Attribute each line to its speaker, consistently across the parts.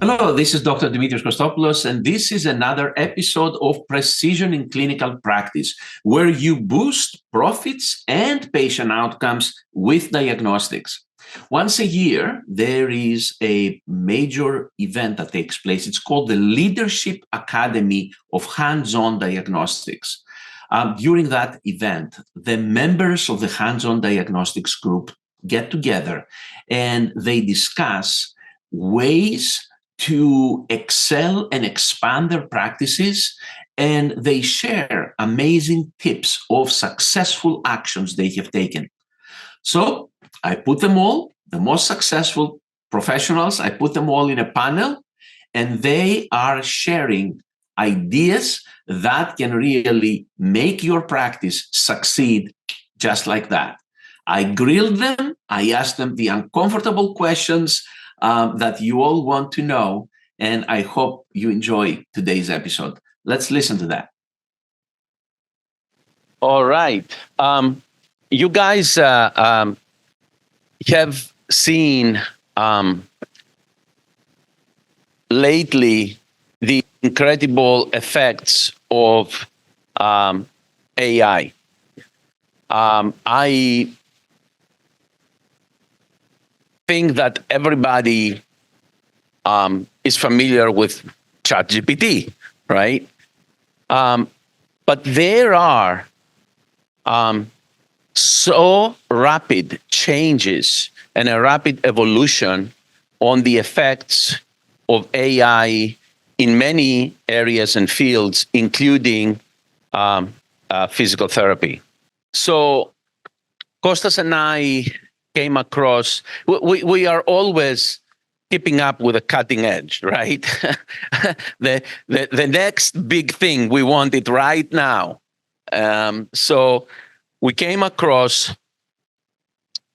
Speaker 1: Hello, this is Dr. Dimitrios Kostopoulos, and this is another episode of Precision in Clinical Practice, where you boost profits and patient outcomes with diagnostics. Once a year, there is a major event that takes place. It's called the Leadership Academy of Hands-on Diagnostics. During that event, the members of the Hands-on Diagnostics group get together and they discuss ways to excel and expand their practices, and they share amazing tips of successful actions they have taken. So I put them all, the most successful professionals, I put them all in a panel, and they are sharing ideas that can really make your practice succeed just like that. I grilled them, I asked them the uncomfortable questions that you all want to know, and I hope you enjoy today's episode. Let's listen to that.
Speaker 2: All right. You guys have seen lately the incredible effects of AI. I think that everybody is familiar with ChatGPT, right? But there are so rapid changes and a rapid evolution on the effects of AI in many areas and fields, including physical therapy. So Kostas and I came across, we are always keeping up with the cutting edge, right? the next big thing, we want it right now. So we came across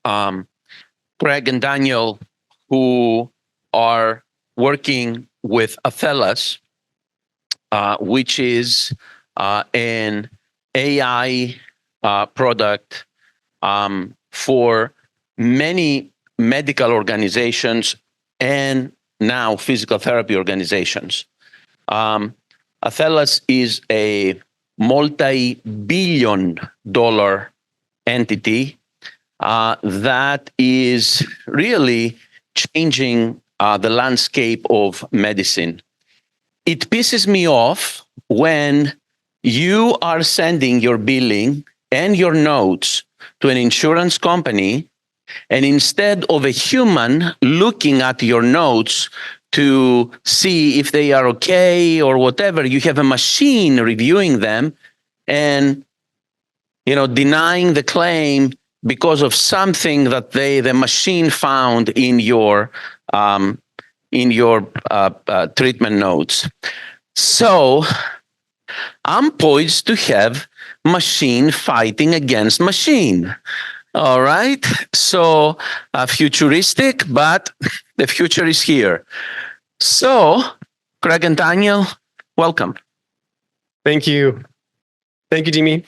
Speaker 2: Craig and Daniel, who are working with AELAS, which is an AI product for many medical organizations and now physical therapy organizations. AELAS is a multi-billion-dollar entity that is really changing the landscape of medicine. It pisses me off when you are sending your billing and your notes to an insurance company, and instead of a human looking at your notes to see if they are okay or whatever, you have a machine reviewing them and, denying the claim because of something that the machine found in your treatment notes. So I'm poised to have machine fighting against machine. All right. So futuristic, but the future is here. So Craig and Daniel, welcome.
Speaker 3: Thank you. Thank you, Dimi.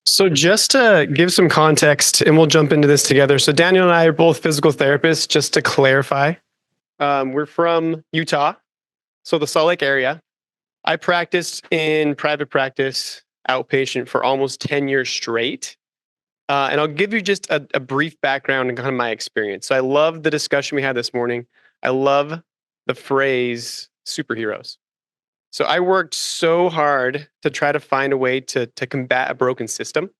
Speaker 3: So just to give some context, and we'll jump into this together. So Daniel and I are both physical therapists, just to clarify. We're from Utah, so the Salt Lake area. I practiced in private practice, outpatient, for almost 10 years straight. And I'll give you just a brief background and kind of my experience. So I love the discussion we had this morning. I love the phrase superheroes. So I worked so hard to try to find a way to combat a broken system,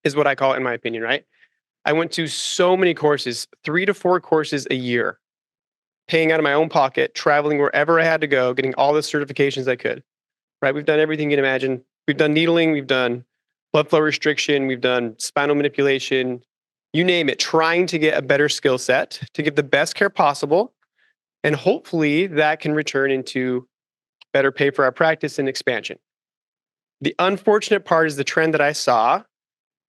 Speaker 3: is what I call it, in my opinion, right? I went to so many courses, 3 to 4 courses a year, paying out of my own pocket, traveling wherever I had to go, getting all the certifications I could, right? We've done everything you can imagine. We've done needling, we've done blood flow restriction, we've done spinal manipulation, you name it, trying to get a better skill set to give the best care possible. And hopefully that can return into better pay for our practice and expansion. The unfortunate part is the trend that I saw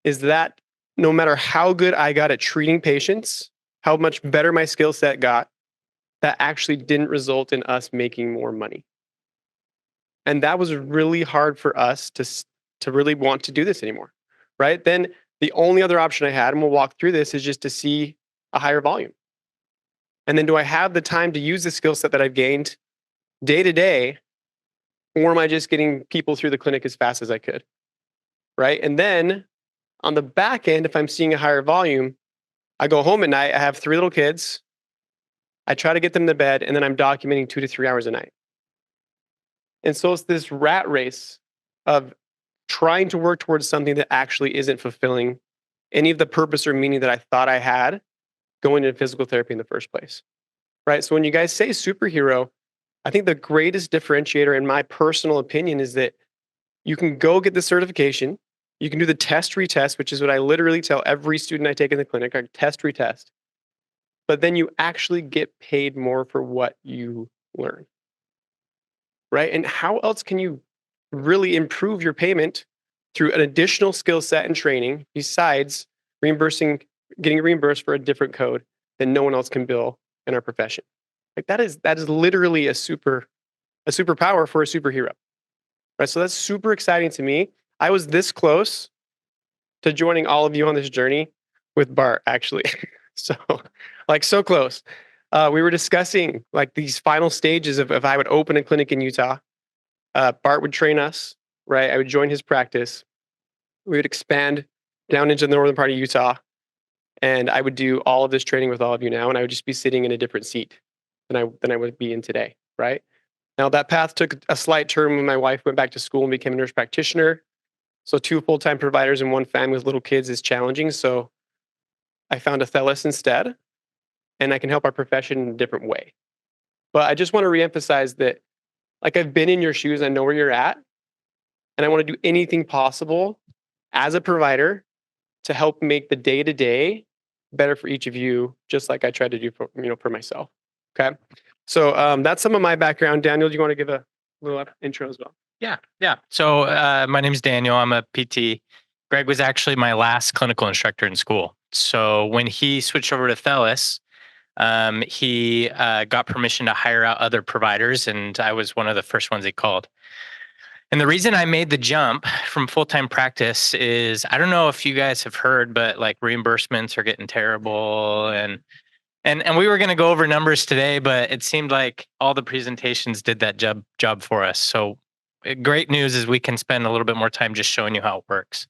Speaker 3: is that no matter how good I got at treating patients, how much better my skill set got, that actually didn't result in us making more money. And that was really hard for us to really want to do this anymore, right? Then the only other option I had, and we'll walk through this, is just to see a higher volume? And then do I have the time to use the skill set that I've gained day to day, or am I just getting people through the clinic as fast as I could? Right. And then on the back end, if I'm seeing a higher volume, I go home at night, I have 3 little kids, I try to get them to bed, and then I'm documenting 2 to 3 hours a night. And so it's this rat race of trying to work towards something that actually isn't fulfilling any of the purpose or meaning that I thought I had going into physical therapy in the first place. Right. So when you guys say superhero, I think the greatest differentiator, in my personal opinion, is that you can go get the certification. You can do the test retest, which is what I literally tell every student I take in the clinic, I test retest. But then you actually get paid more for what you learn. Right. And how else can you really improve your payment through an additional skill set and training besides getting reimbursed for a different code that no one else can bill in our profession? Like that is literally a superpower for a superhero. Right. So that's super exciting to me. I was this close to joining all of you on this journey with Bart, actually. So close. We were discussing like these final stages of if I would open a clinic in Utah. Bart would train us, right? I would join his practice. We would expand down into the northern part of Utah. And I would do all of this training with all of you now. And I would just be sitting in a different seat than I would be in today, right? Now that path took a slight turn when my wife went back to school and became a nurse practitioner. So 2 full-time providers in one family with little kids is challenging. So I found AELAS instead, and I can help our profession in a different way. But I just want to reemphasize that, like, I've been in your shoes, I know where you're at, and I want to do anything possible as a provider to help make the day-to-day better for each of you, just like I tried to do for myself. Okay. So that's some of my background. Daniel, do you want to give a little intro as well?
Speaker 4: Yeah. So my name is Daniel. I'm a PT. Greg was actually my last clinical instructor in school. So when he switched over to AELAS, he got permission to hire out other providers, and I was one of the first ones he called. And the reason I made the jump from full-time practice is, I don't know if you guys have heard, but like reimbursements are getting terrible, and we were going to go over numbers today, but it seemed like all the presentations did that job for us. So great news is we can spend a little bit more time just showing you how it works.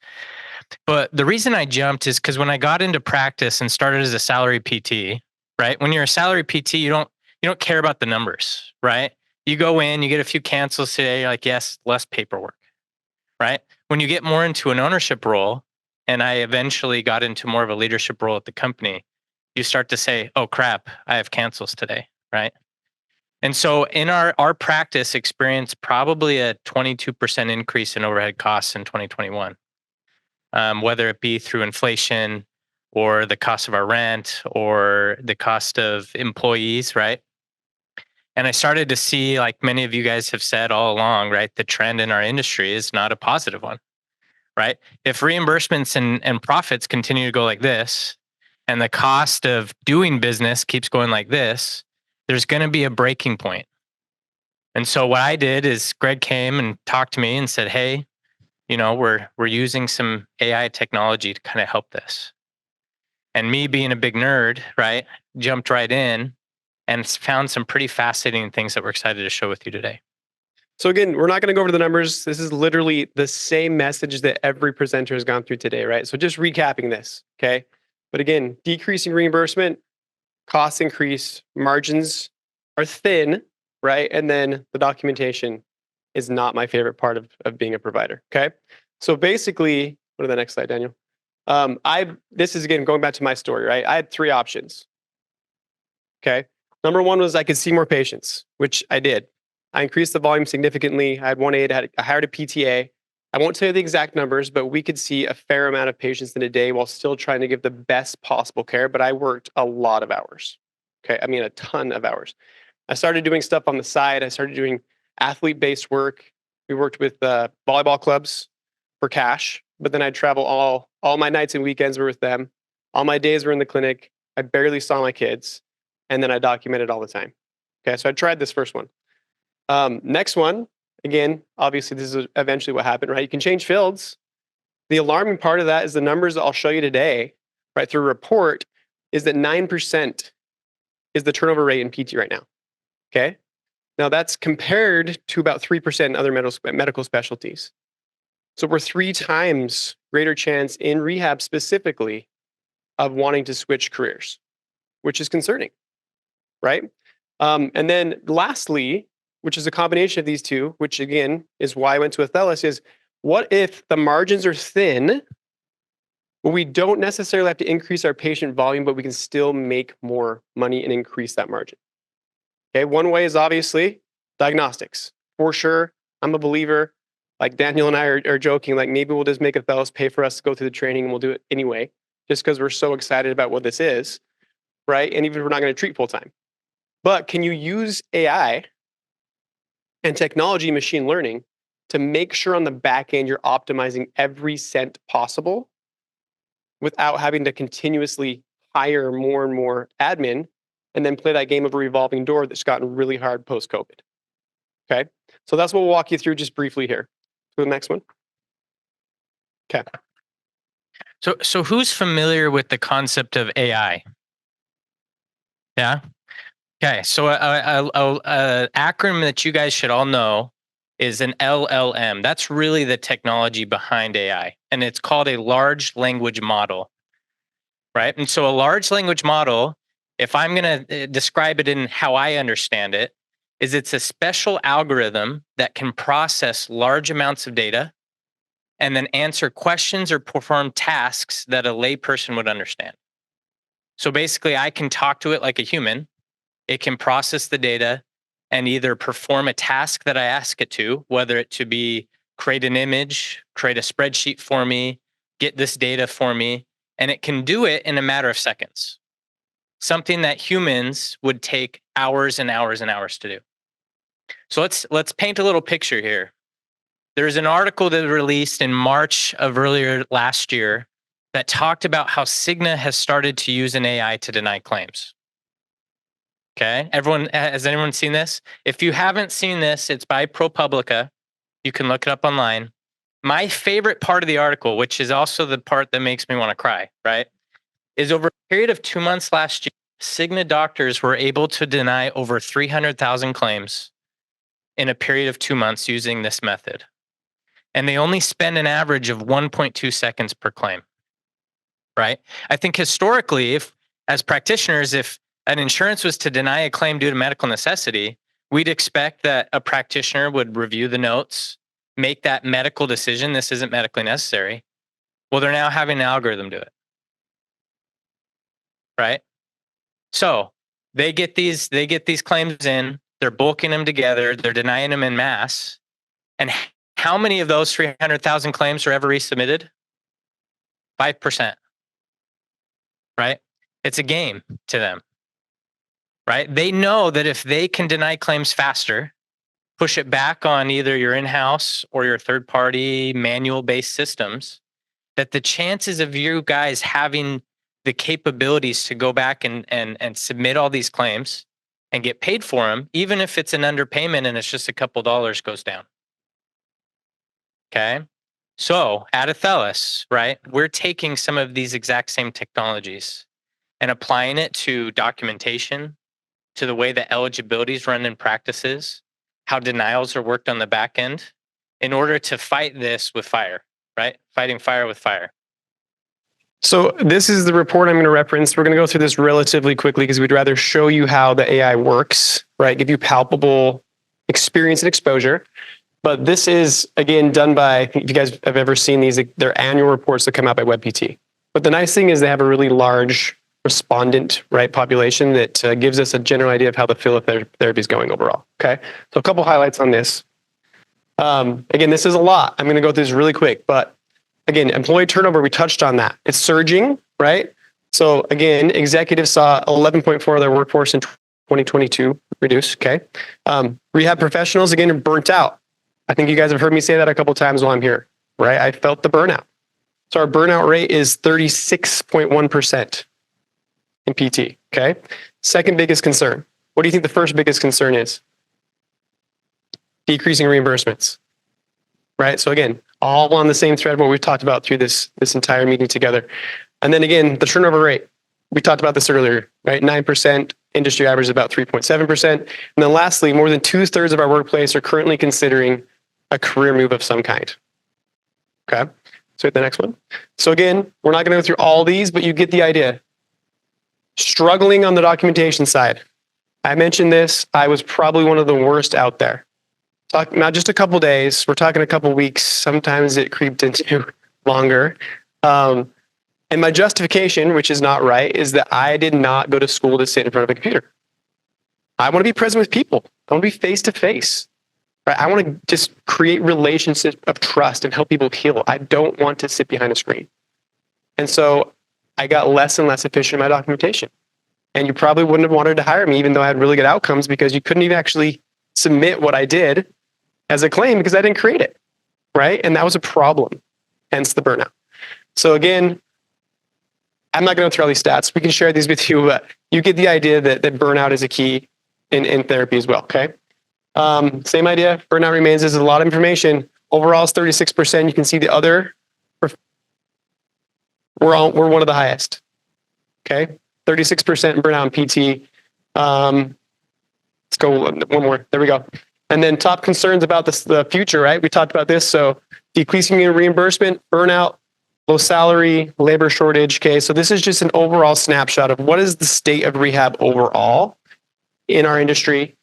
Speaker 4: But the reason I jumped is because when I got into practice and started as a salary PT, right? When you're a salary PT, you don't care about the numbers, right? You go in, you get a few cancels today, you're like, yes, less paperwork, right? When you get more into an ownership role, and I eventually got into more of a leadership role at the company, you start to say, oh crap, I have cancels today, right? And so in our practice experienced probably a 22% increase in overhead costs in 2021, whether it be through inflation or the cost of our rent or the cost of employees, right? And I started to see, like many of you guys have said all along, right, the trend in our industry is not a positive one, right? If reimbursements and profits continue to go like this, and the cost of doing business keeps going like this, there's going to be a breaking point. And so what I did is Greg came and talked to me and said, hey, we're using some AI technology to kind of help this. And me being a big nerd, right, jumped right in and found some pretty fascinating things that we're excited to show with you today.
Speaker 3: So again, we're not going to go over the numbers. This is literally the same message that every presenter has gone through today, right? So just recapping this, okay? But again, decreasing reimbursement, costs increase, margins are thin, right? And then the documentation is not my favorite part of being a provider, okay? So basically, go to the next slide, Daniel. This is, again, going back to my story, right? I had 3 options, okay? Number 1 was I could see more patients, which I did. I increased the volume significantly. I had 1 aide, I hired a PTA. I won't tell you the exact numbers, but we could see a fair amount of patients in a day while still trying to give the best possible care. But I worked a lot of hours. Okay. I mean, a ton of hours. I started doing stuff on the side. I started doing athlete-based work. We worked with volleyball clubs for cash, but then I'd travel all my nights and weekends were with them. All my days were in the clinic. I barely saw my kids. And then I documented all the time. Okay. So I tried this first one. Next one, again, obviously this is eventually what happened, right? You can change fields. The alarming part of that is the numbers that I'll show you today, right, through a report, is that 9% is the turnover rate in PT right now. Okay. Now that's compared to about 3% in other medical specialties. So we're 3 times greater chance in rehab specifically of wanting to switch careers, which is concerning, right? And then lastly, which is a combination of these two, which again is why I went to AELAS, is what if the margins are thin, but we don't necessarily have to increase our patient volume, but we can still make more money and increase that margin? Okay, one way is obviously diagnostics. For sure, I'm a believer. Like Daniel and I are joking, like maybe we'll just make AELAS pay for us to go through the training and we'll do it anyway, just because we're so excited about what this is, right? And even if we're not going to treat full time. But can you use AI and technology, machine learning, to make sure on the back end you're optimizing every cent possible without having to continuously hire more and more admin and then play that game of a revolving door that's gotten really hard post-COVID? Okay, so that's what we'll walk you through just briefly here. To the next one. Okay.
Speaker 4: So who's familiar with the concept of AI? Yeah. Okay. So a acronym that you guys should all know is an LLM. That's really the technology behind AI, and it's called a large language model, right? And so a large language model, if I'm going to describe it in how I understand it, is it's a special algorithm that can process large amounts of data and then answer questions or perform tasks that a layperson would understand. So basically, I can talk to it like a human. It can process the data and either perform a task that I ask it to, whether it to be create an image, create a spreadsheet for me, get this data for me, and it can do it in a matter of seconds. Something that humans would take hours and hours and hours to do. So let's paint a little picture here. There's an article that was released in March of earlier last year that talked about how Cigna has started to use an AI to deny claims. Okay, has anyone seen this? If you haven't seen this, it's by ProPublica. You can look it up online. My favorite part of the article, which is also the part that makes me want to cry, right, is over a period of 2 months last year, Cigna doctors were able to deny over 300,000 claims in a period of 2 months using this method. And they only spend an average of 1.2 seconds per claim, right? I think historically, as practitioners, if an insurance was to deny a claim due to medical necessity, we'd expect that a practitioner would review the notes, make that medical decision. This isn't medically necessary. Well, they're now having an algorithm do it, right? So they get these claims in, they're bulking them together, they're denying them in mass. And how many of those 300,000 claims are ever resubmitted? 5%, right? It's a game to them, right? They know that if they can deny claims faster, push it back on either your in-house or your third-party manual-based systems, that the chances of you guys having the capabilities to go back and submit all these claims and get paid for them, even if it's an underpayment and it's just a couple dollars, goes down. Okay. So at AELAS, right, we're taking some of these exact same technologies and applying it to documentation, to the way that eligibility is run in practices, how denials are worked on the back end, in order to fight this with fire, right? Fighting fire with fire.
Speaker 3: So this is the report I'm going to reference. We're going to go through this relatively quickly because we'd rather show you how the AI works, right? Give you palpable experience and exposure. But this is, again, done by, if you guys have ever seen these, they're annual reports that come out by WebPT. But the nice thing is they have a really large respondent, right, population that gives us a general idea of how the field of therapy is going overall. Okay, so a couple highlights on this. Again, this is a lot. I'm going to go through this really quick, but again, employee turnover, we touched on that. It's surging, right? So again, executives saw 11.4 of their workforce in 2022 reduce. Okay, rehab professionals again are burnt out. I think you guys have heard me say that a couple of times while I'm here, right? I felt the burnout. So our burnout rate is 36.1% in PT, okay? Second biggest concern. What do you think the first biggest concern is? Decreasing reimbursements, right? So again, all on the same thread what we've talked about through this entire meeting together. And then again, the turnover rate. we talked about this earlier, right? 9%, industry average is about 3.7%. And then lastly, more than 2/3 of our workplace are currently considering a career move of some kind. Okay, so hit the next one. So again, we're not going to go through all these, but you get the idea. Struggling on the documentation side. I mentioned this. I was probably one of the worst out there. Not just a couple days. We're talking a couple weeks. Sometimes it creeped into longer. And my justification, which is not right, is that I did not go to school to sit in front of a computer. I want to be present with people. I want to be face to face. Right? I want to just create relationships of trust and help people heal. I don't want to sit behind a screen. And so I got less and less efficient in my documentation. And you probably wouldn't have wanted to hire me, even though I had really good outcomes, because you couldn't even actually submit what I did as a claim because I didn't create it. Right? And that was a problem, hence the burnout. So again, I'm not going to throw all these stats. We can share these with you, but you get the idea that burnout is a key in therapy as well. Okay. Same idea. Burnout remains. There's a lot of information. Overall, it's 36%. You can see the other. We're one of the highest. Okay. 36% burnout in PT. Let's go one more. There we go. And then top concerns about the future, right? We talked about this. So decreasing your reimbursement, burnout, low salary, labor shortage. Okay. So this is just an overall snapshot of what is the state of rehab overall in our industry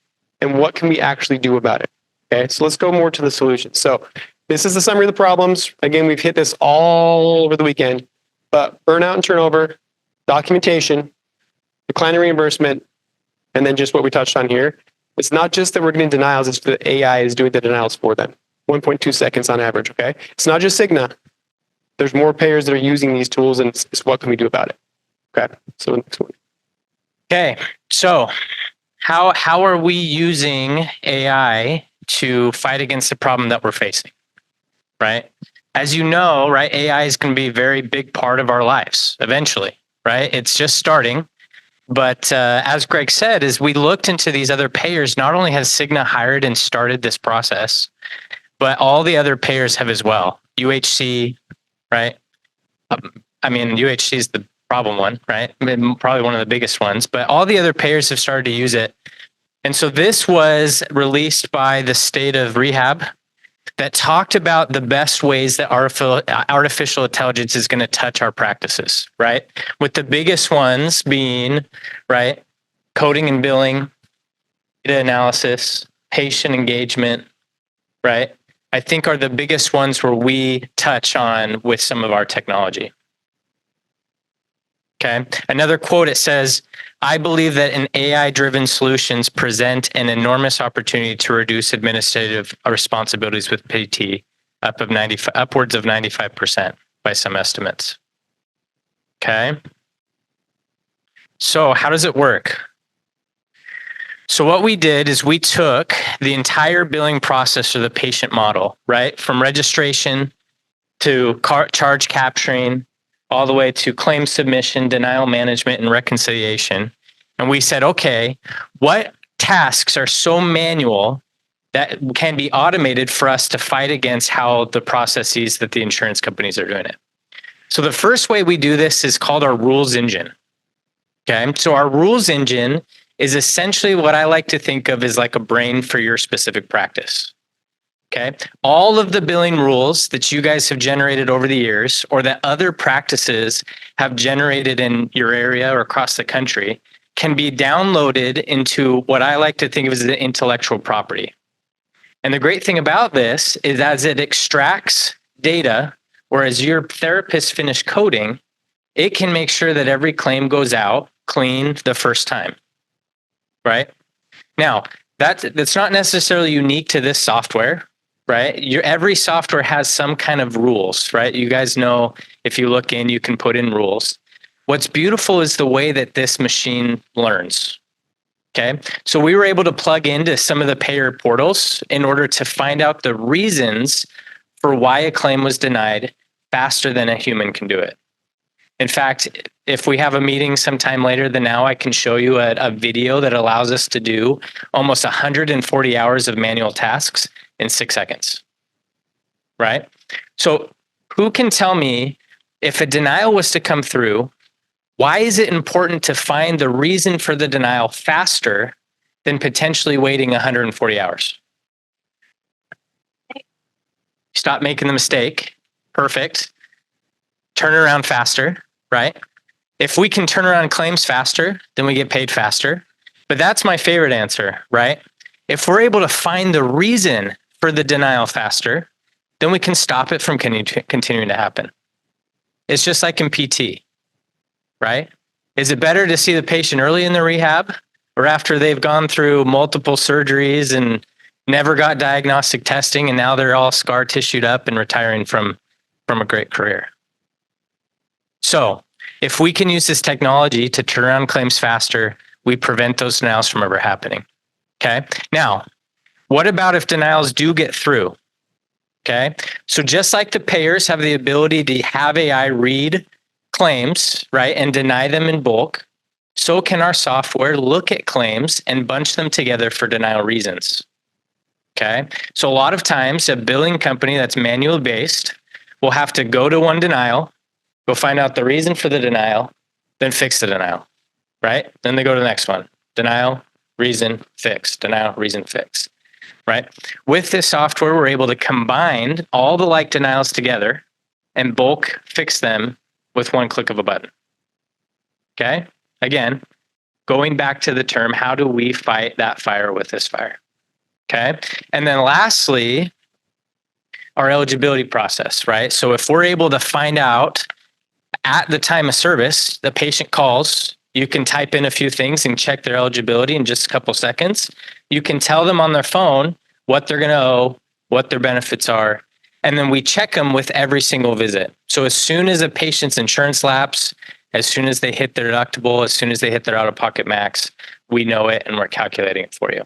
Speaker 3: and what can we actually do about it. Okay. So let's go more to the solutions. So this is the summary of the problems. Again, we've hit this all over the weekend, but burnout and turnover, documentation, declining reimbursement, and then just what we touched on here. It's not just that we're getting denials, it's that AI is doing the denials for them. 1.2 seconds on average, okay? It's not just Cigna. There's more payers that are using these tools, and it's what can we do about it? Okay, so next one.
Speaker 4: Okay, so how are we using AI to fight against the problem that we're facing, right? As you know, right, AI is going to be a very big part of our lives eventually, right? It's just starting. But as Greg said, as we looked into these other payers, not only has Cigna hired and started this process, but all the other payers have as well. UHC, right? I mean, UHC is the problem one, right? I mean, probably one of the biggest ones, but all the other payers have started to use it. And so this was released by the state of Rehab that talked about the best ways that artificial intelligence is going to touch our practices, right? With the biggest ones being, right, coding and billing, data analysis, patient engagement, right? I think are the biggest ones where we touch on with some of our technology. Okay. Another quote, it says, I believe that an AI-driven solutions present an enormous opportunity to reduce administrative responsibilities with PT upwards of 95% by some estimates. Okay. So how does it work? So what we did is we took the entire billing process or the patient model, right? From registration to charge capturing, all the way to claim submission, denial management, and reconciliation. And we said, okay, what tasks are so manual that can be automated for us to fight against how the processes that the insurance companies are doing it? So the first way we do this is called our rules engine. Okay, so our rules engine is essentially what I like to think of as like a brain for your specific practice. Okay. All of the billing rules that you guys have generated over the years or that other practices have generated in your area or across the country can be downloaded into what I like to think of as the intellectual property. And the great thing about this is as it extracts data, or as your therapist finish coding, it can make sure that every claim goes out clean the first time. Right? Now, that's not necessarily unique to this software. Right? Every software has some kind of rules, right? You guys know if you look in, you can put in rules. What's beautiful is the way that this machine learns. Okay. So we were able to plug into some of the payer portals in order to find out the reasons for why a claim was denied faster than a human can do it. In fact, if we have a meeting sometime later than now, I can show you a video that allows us to do almost 140 hours of manual tasks in 6 seconds, right? So who can tell me if a denial was to come through Why is it important to find the reason for the denial faster than potentially waiting 140 hours? Stop making the mistake. Perfect. Turn it around faster, right? If we can turn around claims faster, then we get paid faster. But that's my favorite answer, right? If we're able to find the reason for the denial faster, then we can stop it from continuing to happen. It's just like in PT, right? Is it better to see the patient early in the rehab or after they've gone through multiple surgeries and never got diagnostic testing and now they're all scar tissued up and retiring from a great career? So if we can use this technology to turn around claims faster, we prevent those denials from ever happening. Okay. Now, what about if denials do get through? Okay. So just like the payers have the ability to have AI read claims, right, and deny them in bulk, so can our software look at claims and bunch them together for denial reasons. Okay. So a lot of times a billing company that's manual based will have to go to one denial, go find out the reason for the denial, then fix the denial, right? Then they go to the next one. Denial, reason, fix. Denial, reason, fix, right? With this software, we're able to combine all the like denials together and bulk fix them with one click of a button. Okay? Again, going back to the term, how do we fight that fire with this fire? Okay? And then lastly, our eligibility process, right? So if we're able to find out at the time of service, the patient calls, you can type in a few things and check their eligibility in just a couple seconds. You can tell them on their phone what they're going to owe, what their benefits are, and then we check them with every single visit. So as soon as a patient's insurance lapse, as soon as they hit their deductible, as soon as they hit their out-of-pocket max, we know it and we're calculating it for you.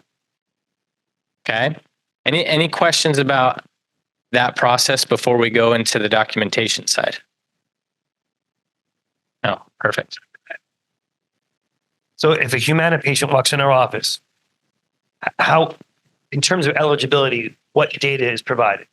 Speaker 4: Okay? Any questions about that process before we go into the documentation side? No, perfect.
Speaker 5: So if a Humana patient walks in our office, how, in terms of eligibility, what data is provided?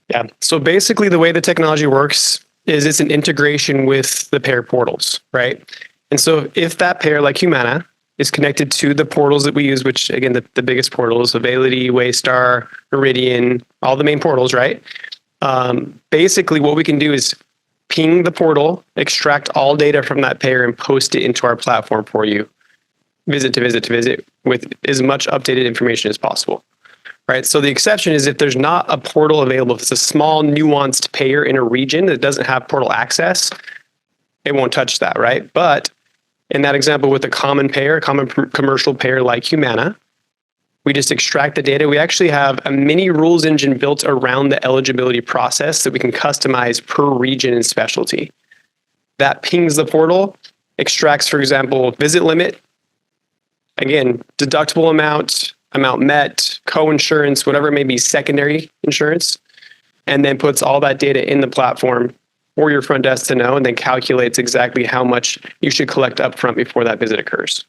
Speaker 3: Yeah. So basically the way the technology works is it's an integration with the payer portals, right? And so if that payer, like Humana, is connected to the portals that we use, which again, the biggest portals, Availity, Waystar, Meridian, all the main portals, right? Basically what we can do is ping the portal, extract all data from that payer and post it into our platform for you, visit to visit to visit, with as much updated information as possible. Right. So the exception is if there's not a portal available, if it's a small nuanced payer in a region that doesn't have portal access, it won't touch that. Right. But in that example with a common payer, a common commercial payer like Humana, we just extract the data. We actually have a mini rules engine built around the eligibility process that we can customize per region and specialty. That pings the portal, extracts, for example, visit limit, again, deductible amount met, co-insurance, whatever it may be, secondary insurance, and then puts all that data in the platform for your front desk to know, and then calculates exactly how much you should collect upfront before that visit occurs.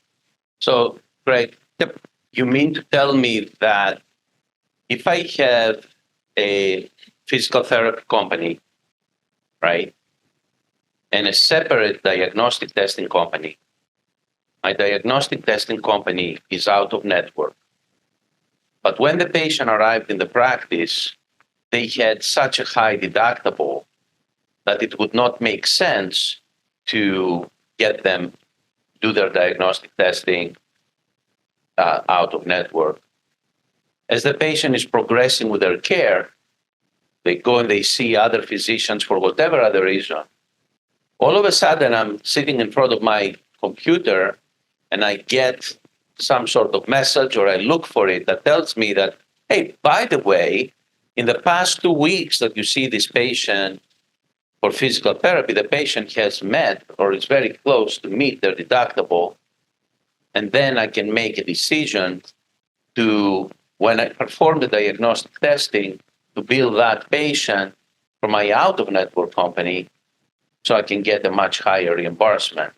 Speaker 2: So, great. Yep. You mean to tell me that if I have a physical therapy company, right, and a separate diagnostic testing company, my diagnostic testing company is out of network. But when the patient arrived in the practice, they had such a high deductible that it would not make sense to get them do their diagnostic testing out of network. As the patient is progressing with their care, they go and they see other physicians for whatever other reason. All of a sudden, I'm sitting in front of my computer and I get some sort of message, or I look for it that tells me that, hey, by the way, in the past 2 weeks that you see this patient for physical therapy, the patient has met or is very close to meet their deductible. And then I can make a decision to, when I perform the diagnostic testing, to bill that patient for my out-of-network company so I can get a much higher reimbursement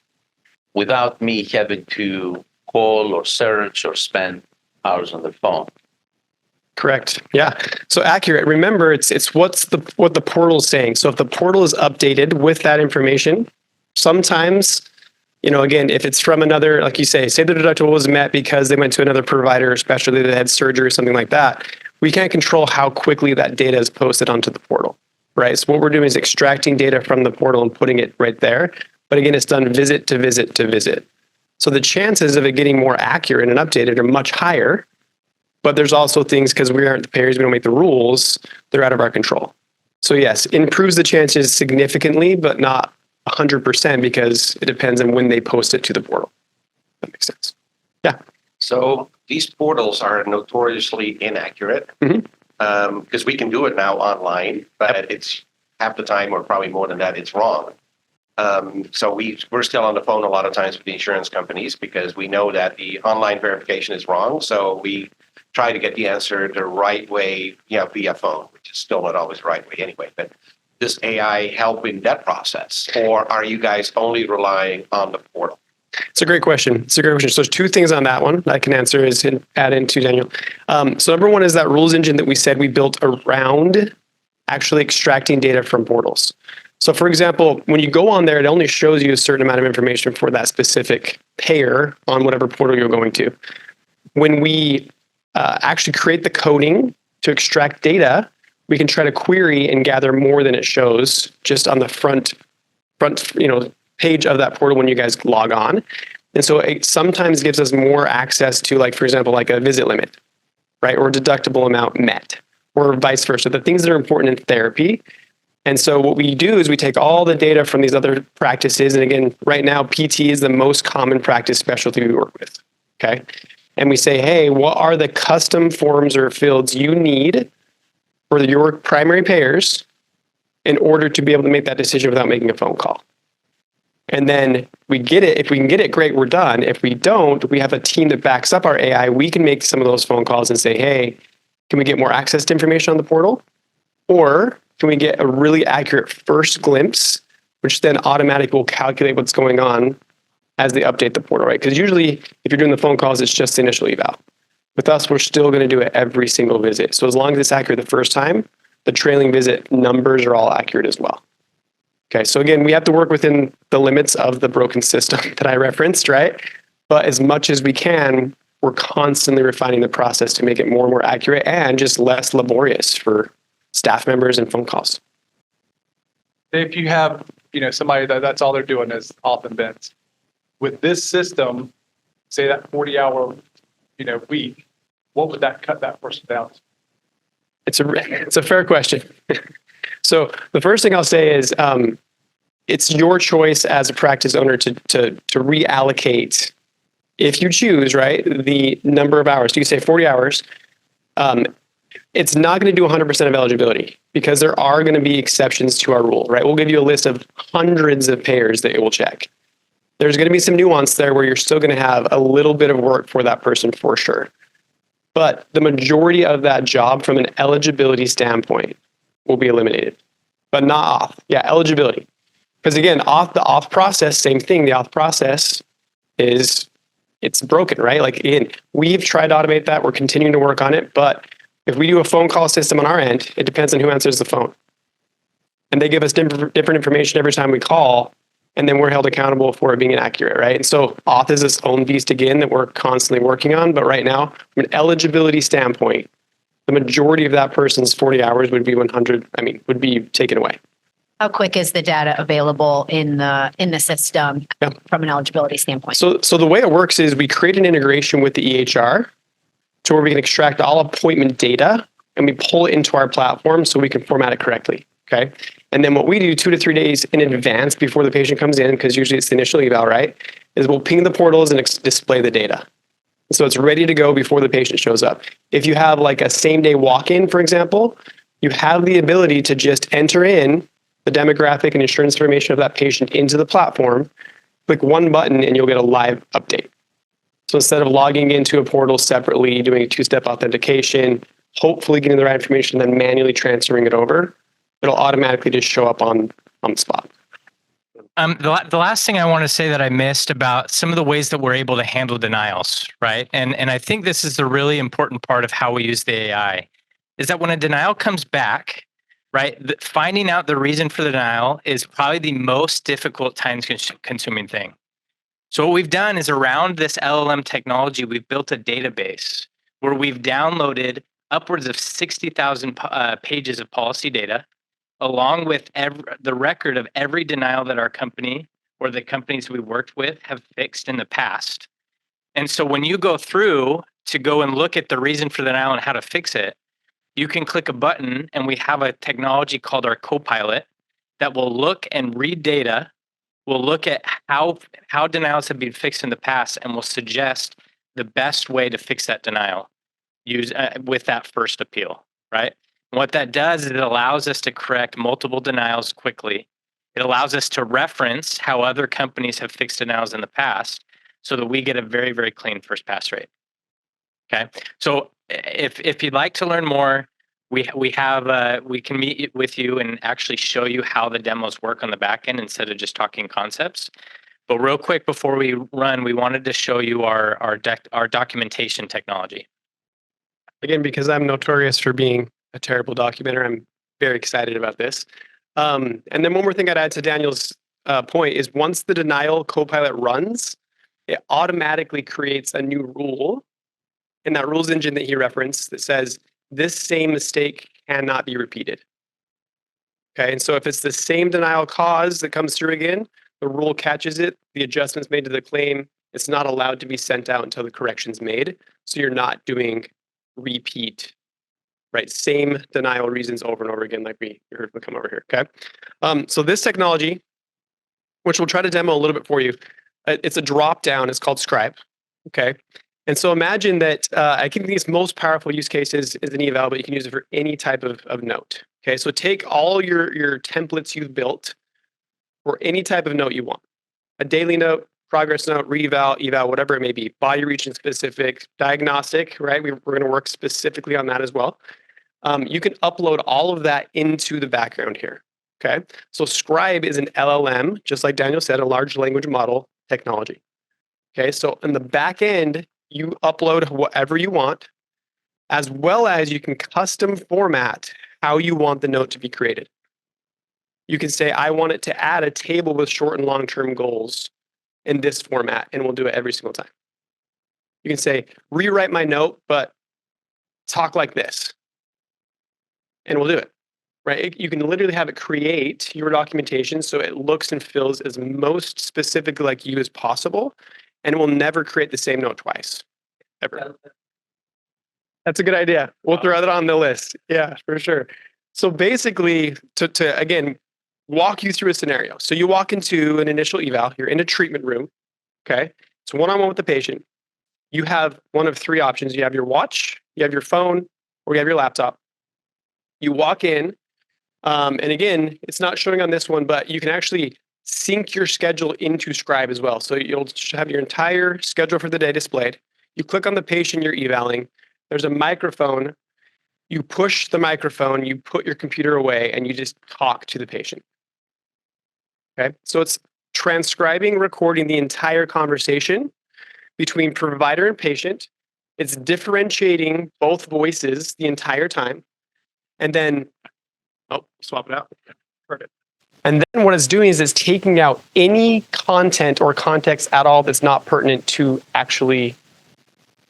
Speaker 2: without me having to call or search or spend hours on the phone.
Speaker 3: Correct. Yeah. So accurate. Remember, it's what the portal is saying. So if the portal is updated with that information, Sometimes, again, if it's from another, like you say the deductible was met because they went to another provider, especially that had surgery or something like that, we can't control how quickly that data is posted onto the portal, right? So what we're doing is extracting data from the portal and putting it right there. But again, it's done visit to visit to visit. So the chances of it getting more accurate and updated are much higher. But there's also things, because we aren't the payers, we don't make the rules, they're out of our control. So yes, improves the chances significantly, but not 100% because it depends on when they post it to the portal. That makes sense. Yeah.
Speaker 6: So these portals are notoriously inaccurate because we can do it now online, but it's half the time or probably more than that, it's wrong. So we're still on the phone a lot of times with the insurance companies because we know that the online verification is wrong. So we try to get the answer the right way, via phone, which is still not always the right way anyway. But does AI help in that process, or are you guys only relying on the portal?
Speaker 3: It's a great question. So there's two things on that one that I can answer is add into Daniel. So number one is that rules engine that we said we built around actually extracting data from portals. So for example, when you go on there, it only shows you a certain amount of information for that specific payer on whatever portal you're going to. When we actually create the coding to extract data, we can try to query and gather more than it shows just on the front page of that portal when you guys log on. And so it sometimes gives us more access to, like, for example, like a visit limit, right? Or deductible amount met, or vice versa, the things that are important in therapy. And so what we do is we take all the data from these other practices. And again, right now, PT is the most common practice specialty we work with. Okay. And we say, hey, what are the custom forms or fields you need for your primary payers in order to be able to make that decision without making a phone call? And then we get it. If we can get it, great, we're done. If we don't, we have a team that backs up our AI. We can make some of those phone calls and say, hey, can we get more access to information on the portal? Or can we get a really accurate first glimpse, which then automatically will calculate what's going on as they update the portal, right? Because usually if you're doing the phone calls, it's just the initial eval. With us, we're still going to do it every single visit. So as long as it's accurate the first time, the trailing visit numbers are all accurate as well. Okay, so again, we have to work within the limits of the broken system that I referenced, right? But as much as we can, we're constantly refining the process to make it more and more accurate and just less laborious for staff members and phone calls.
Speaker 7: If you have, somebody that's all they're doing is off and bends. With this system, say that 40-hour, week, what would that cut that person down to?
Speaker 3: It's a fair question. So the first thing I'll say is it's your choice as a practice owner to reallocate, if you choose, right, the number of hours. So you say 40 hours. It's not going to do 100% of eligibility because there are going to be exceptions to our rule, right? We'll give you a list of hundreds of payers that it will check. There's going to be some nuance there where you're still going to have a little bit of work for that person for sure. But the majority of that job from an eligibility standpoint will be eliminated, but not auth. Yeah, eligibility. Because again, the auth process, same thing. The auth process it's broken, right? Like again, we've tried to automate that. We're continuing to work on it. But if we do a phone call system on our end, it depends on who answers the phone. And they give us different information every time we call, and then we're held accountable for it being inaccurate, right? And so auth is its own beast again that we're constantly working on. But right now, from an eligibility standpoint, the majority of that person's 40 hours would be would be taken away.
Speaker 8: How quick is the data available in the system from an eligibility standpoint?
Speaker 3: So the way it works is we create an integration with the EHR to where we can extract all appointment data and we pull it into our platform so we can format it correctly. Okay. And then what we do 2 to 3 days in advance before the patient comes in, because usually it's the initial eval, right, is we'll ping the portals and display the data. So it's ready to go before the patient shows up. If you have like a same day walk-in, for example, you have the ability to just enter in the demographic and insurance information of that patient into the platform, click one button and you'll get a live update. So instead of logging into a portal separately, doing a 2-step authentication, hopefully getting the right information, then manually transferring it over, it'll automatically just show up on the spot.
Speaker 4: The last thing I want to say that I missed about some of the ways that we're able to handle denials, right? And I think this is the really important part of how we use the AI, is that when a denial comes back, right? Finding out the reason for the denial is probably the most difficult time-consuming thing. So what we've done is around this LLM technology, we've built a database where we've downloaded upwards of 60,000 pages of policy data, along with the record of every denial that our company or the companies we worked with have fixed in the past. And so when you go through to go and look at the reason for the denial and how to fix it, you can click a button, and we have a technology called our Copilot that will look and read data, will look at how denials have been fixed in the past, and will suggest the best way to fix that denial with that first appeal, right? And what that does is it allows us to correct multiple denials quickly. It allows us to reference how other companies have fixed denials in the past so that we get a very, very clean first pass rate. Okay, so if you'd like to learn more, we can meet with you and actually show you how the demos work on the back end instead of just talking concepts. But real quick before we run, we wanted to show you our documentation technology.
Speaker 3: Again, because I'm notorious for being a terrible documenter, I'm very excited about this. And then one more thing I'd add to Daniel's point is once the denial Copilot runs, it automatically creates a new rule in that rules engine that he referenced that says this same mistake cannot be repeated. Okay, and so if it's the same denial cause that comes through again, the rule catches it, the adjustments made to the claim, it's not allowed to be sent out until the correction's made. So you're not doing repeat, right? Same denial reasons over and over again, like we heard them come over here, okay? So this technology, which we'll try to demo a little bit for you, it's a drop down, it's called Scribe, okay? And so imagine that I think these most powerful use cases is an eval, but you can use it for any type of note. Okay, so take all your templates you've built for any type of note you want. A daily note, progress note, re-eval, eval, whatever it may be. Body region specific, diagnostic, right? We're going to work specifically on that as well. You can upload all of that into the background here. Okay, so Scribe is an LLM, just like Daniel said, a large language model technology. Okay, so in the back end, you upload whatever you want, as well as you can custom format how you want the note to be created. You can say, I want it to add a table with short and long-term goals in this format, and we'll do it every single time. You can say, rewrite my note, but talk like this, and we'll do it, right? You can literally have it create your documentation so it looks and feels as most specific like you as possible, and it will never create the same note twice, ever. That's a good idea. We'll throw that on the list. Yeah, for sure. So basically, to again, walk you through a scenario. So you walk into an initial eval, you're in a treatment room, okay? It's one-on-one with the patient. You have one of three options. You have your watch, you have your phone, or you have your laptop. You walk in, and again, it's not showing on this one, but you can actually sync your schedule into Scribe as well. So you'll have your entire schedule for the day displayed. You click on the patient you're evaling. There's a microphone. You push the microphone, you put your computer away, and you just talk to the patient. Okay, so it's transcribing, recording the entire conversation between provider and patient. It's differentiating both voices the entire time. And then, swap it out. Perfect. And then what it's doing is it's taking out any content or context at all that's not pertinent to actually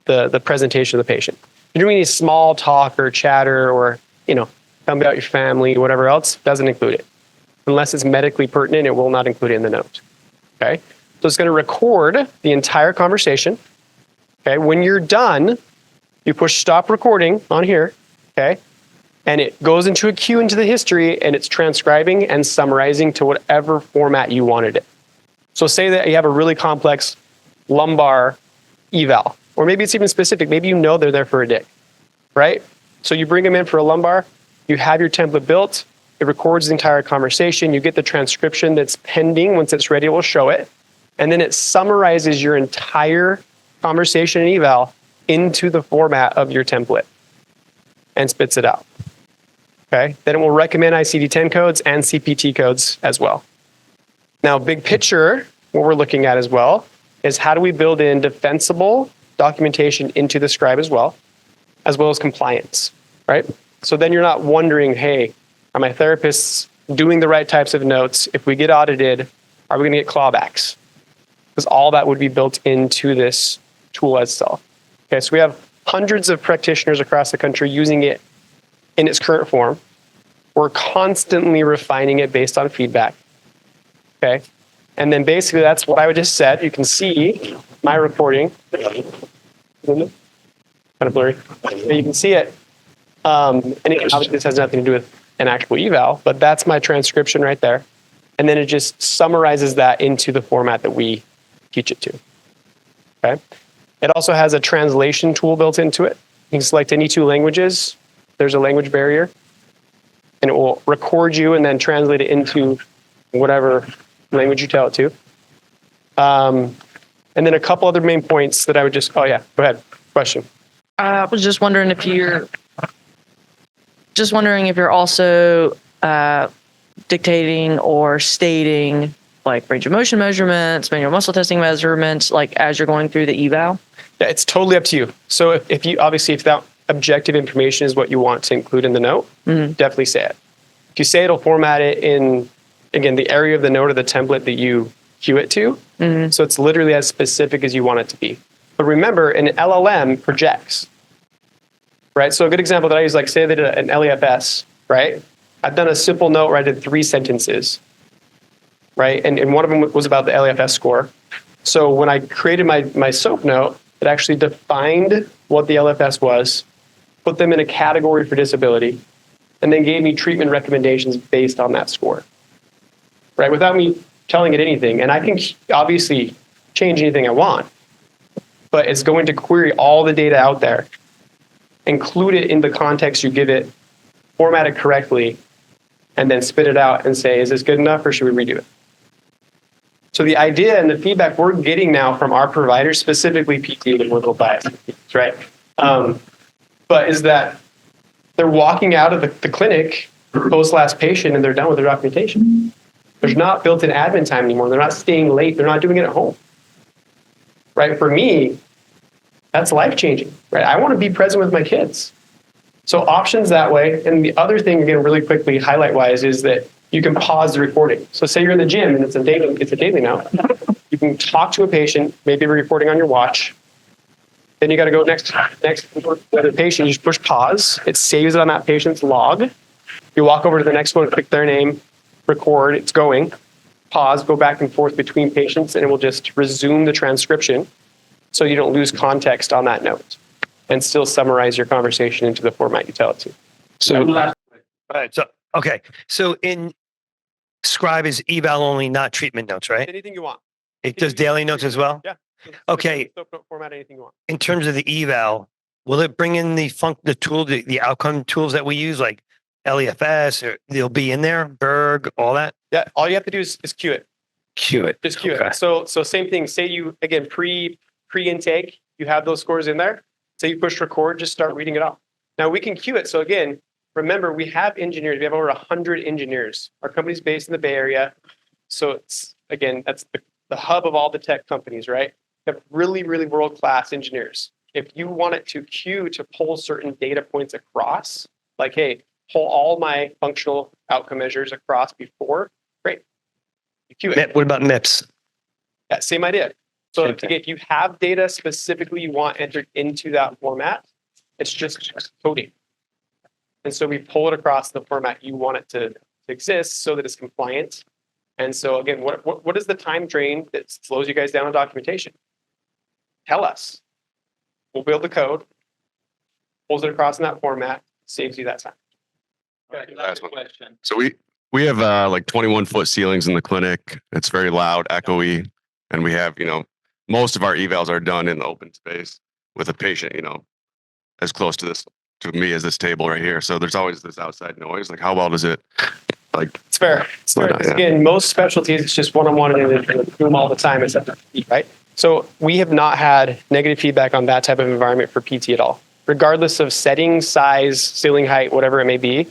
Speaker 3: the presentation of the patient. If you're doing any small talk or chatter or, tell me about your family, whatever else, doesn't include it. Unless it's medically pertinent, it will not include it in the note. Okay? So it's going to record the entire conversation. Okay? When you're done, you push stop recording on here. Okay? And it goes into a queue into the history, and it's transcribing and summarizing to whatever format you wanted it. So say that you have a really complex lumbar eval, or maybe it's even specific. Maybe they're there for a day, right? So you bring them in for a lumbar, you have your template built, it records the entire conversation, you get the transcription that's pending. Once it's ready, we'll show it. And then it summarizes your entire conversation and eval into the format of your template and spits it out. Okay, then it will recommend ICD-10 codes and CPT codes as well. Now, big picture, what we're looking at as well is how do we build in defensible documentation into the Scribe as well as compliance, right? So then you're not wondering, hey, Are my therapists doing the right types of notes? If we get audited, are we going to get clawbacks? Because all that would be built into this tool itself. Okay, so we have hundreds of practitioners across the country using it in its current form. We're constantly refining it based on feedback. Okay, and then basically that's what I just said. You can see my reporting. Kind of blurry. But you can see it. And obviously this has nothing to do with an actual eval, but that's my transcription right there. And then it just summarizes that into the format that we teach it to. Okay. It also has a translation tool built into it. You can select any two languages. There's a language barrier. And it will record you and then translate it into whatever language you tell it to. And then a couple other main points that I would just, oh yeah, go ahead. Question.
Speaker 9: I was just wondering if you're also dictating or stating like range of motion measurements, manual muscle testing measurements, like as you're going through the eval?
Speaker 3: Yeah, it's totally up to you. So if you obviously, if that objective information is what you want to include in the note, definitely say it. If you say it'll format it in, again, the area of the note or the template that you cue it to. So it's literally as specific as you want it to be. But remember, an LLM projects, right? So a good example that I use, like say that an LEFS, right? I've done a simple note where I did 3 sentences, right? And one of them was about the LEFS score. So when I created my SOAP note, it actually defined what the LFS was, put them in a category for disability, and then gave me treatment recommendations based on that score, right? Without me telling it anything. And I can obviously change anything I want, but it's going to query all the data out there, include it in the context you give it, format it correctly, and then spit it out and say, is this good enough or should we redo it? So the idea and the feedback we're getting now from our providers, specifically PT, and we're a little biased, right? But is that they're walking out of the clinic post-last patient and they're done with their documentation. There's not built-in admin time anymore. They're not staying late. They're not doing it at home. Right? For me, that's life-changing, right? I want to be present with my kids. So options that way. And the other thing, again, really quickly, highlight-wise, is that you can pause the recording. So say you're in the gym and it's a daily note. You can talk to a patient, maybe reporting on your watch. Then you got to go next to the patient. You just push pause. It saves it on that patient's log. You walk over to the next one, click their name, record. It's going. Pause, go back and forth between patients, and it will just resume the transcription so you don't lose context on that note and still summarize your conversation into the format you tell it to. So,
Speaker 5: all right. So, okay. So in Scribe is eval only, not treatment notes, right?
Speaker 3: Anything you want.
Speaker 5: It does daily notes as well?
Speaker 3: Yeah.
Speaker 5: Okay.
Speaker 3: Format anything you want.
Speaker 5: In terms of the eval, will it bring in the tool, the outcome tools that we use, like LEFS, or they'll be in there, Berg, all that?
Speaker 3: Yeah. All you have to do is cue it.
Speaker 5: Cue it.
Speaker 3: Just cue
Speaker 5: Okay.
Speaker 3: it. So same thing. Say you, again, pre-intake, you have those scores in there. Say you push record, just start reading it off. Now we can cue it. So again, remember, we have engineers. We have over 100 engineers. Our company's based in the Bay Area. So it's, again, that's the hub of all the tech companies, right? We have really, really world-class engineers. If you want it to queue to pull certain data points across, like, hey, pull all my functional outcome measures across before, great. You queue it.
Speaker 5: What about MIPS?
Speaker 3: Yeah, same idea. So
Speaker 5: Same thing.
Speaker 3: if you have data specifically you want entered into that format, it's just coding. And so we pull it across the format you want it to exist so that it's compliant. And so again, what is the time drain that slows you guys down on documentation? Tell us. We'll build the code, pulls it across in that format, saves you that time.
Speaker 10: Last one. So we have like 21-foot ceilings in the clinic. It's very loud, echoey, and we have, most of our evals are done in the open space with a patient, as close to me as this table right here. So there's always this outside noise. Like, how well does it,
Speaker 3: It's fair. It's fair.
Speaker 10: Yeah.
Speaker 3: Again, most specialties, it's just one-on-one in the room all the time, except for PT, right? So we have not had negative feedback on that type of environment for PT at all. Regardless of setting, size, ceiling height, whatever it may be,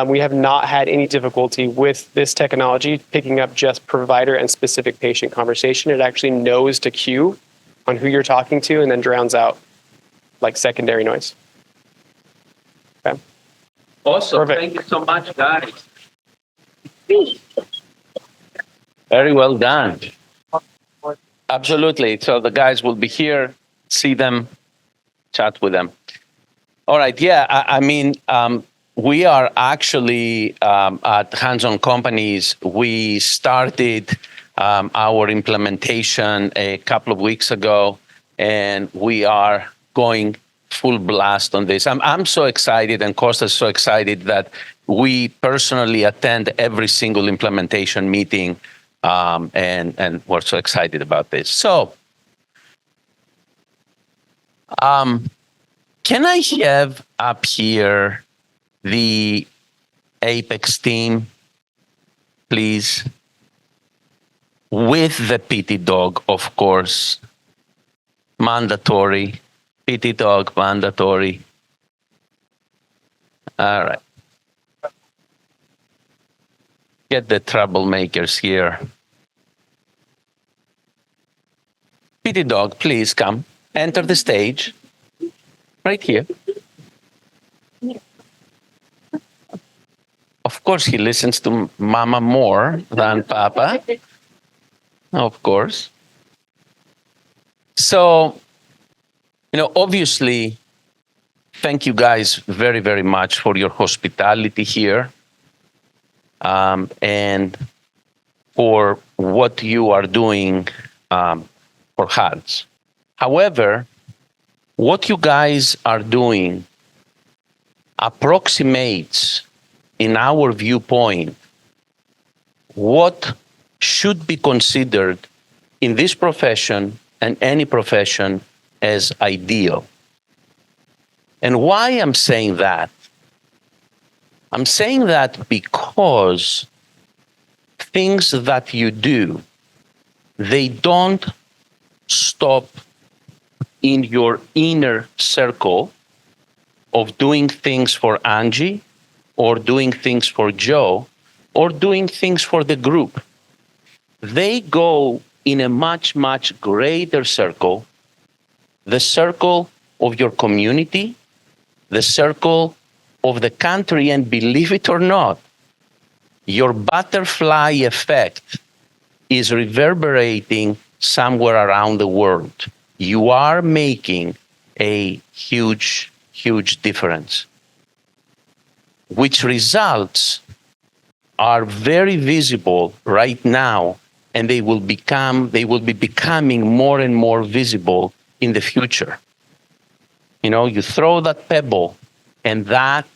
Speaker 3: we have not had any difficulty with this technology picking up just provider and specific patient conversation. It actually knows to cue on who you're talking to and then drowns out like secondary noise. Okay.
Speaker 2: Awesome.
Speaker 3: Perfect.
Speaker 2: Thank you so much, guys. Very well done. Absolutely. So the guys will be here, see them, chat with them. All right. Yeah. I mean, we are actually at Hands-On Companies. We started our implementation a couple of weeks ago, and we are going full blast on this. I'm so excited, and Costa's so excited that we personally attend every single implementation meeting, and we're so excited about this. So, can I have up here the Apex team, please? With the PT dog, of course. Mandatory. PT dog, mandatory. All right. Get the troublemakers here. PT dog, please come. Enter the stage. Right here. Of course, he listens to Mama more than Papa. Of course. So, obviously, thank you guys very, very much for your hospitality here, and for what you are doing for HADS. However, what you guys are doing approximates, in our viewpoint, what should be considered in this profession and any profession as ideal. And why I'm saying that? I'm saying that because things that you do, they don't stop in your inner circle of doing things for Angie, or doing things for Joe, or doing things for the group. They go in a much, much greater circle, the circle of your community, the circle of the country, and believe it or not, your butterfly effect is reverberating somewhere around the world. You are making a huge, huge difference, which results are very visible right now, and they will be becoming more and more visible in the future. You throw that pebble, and that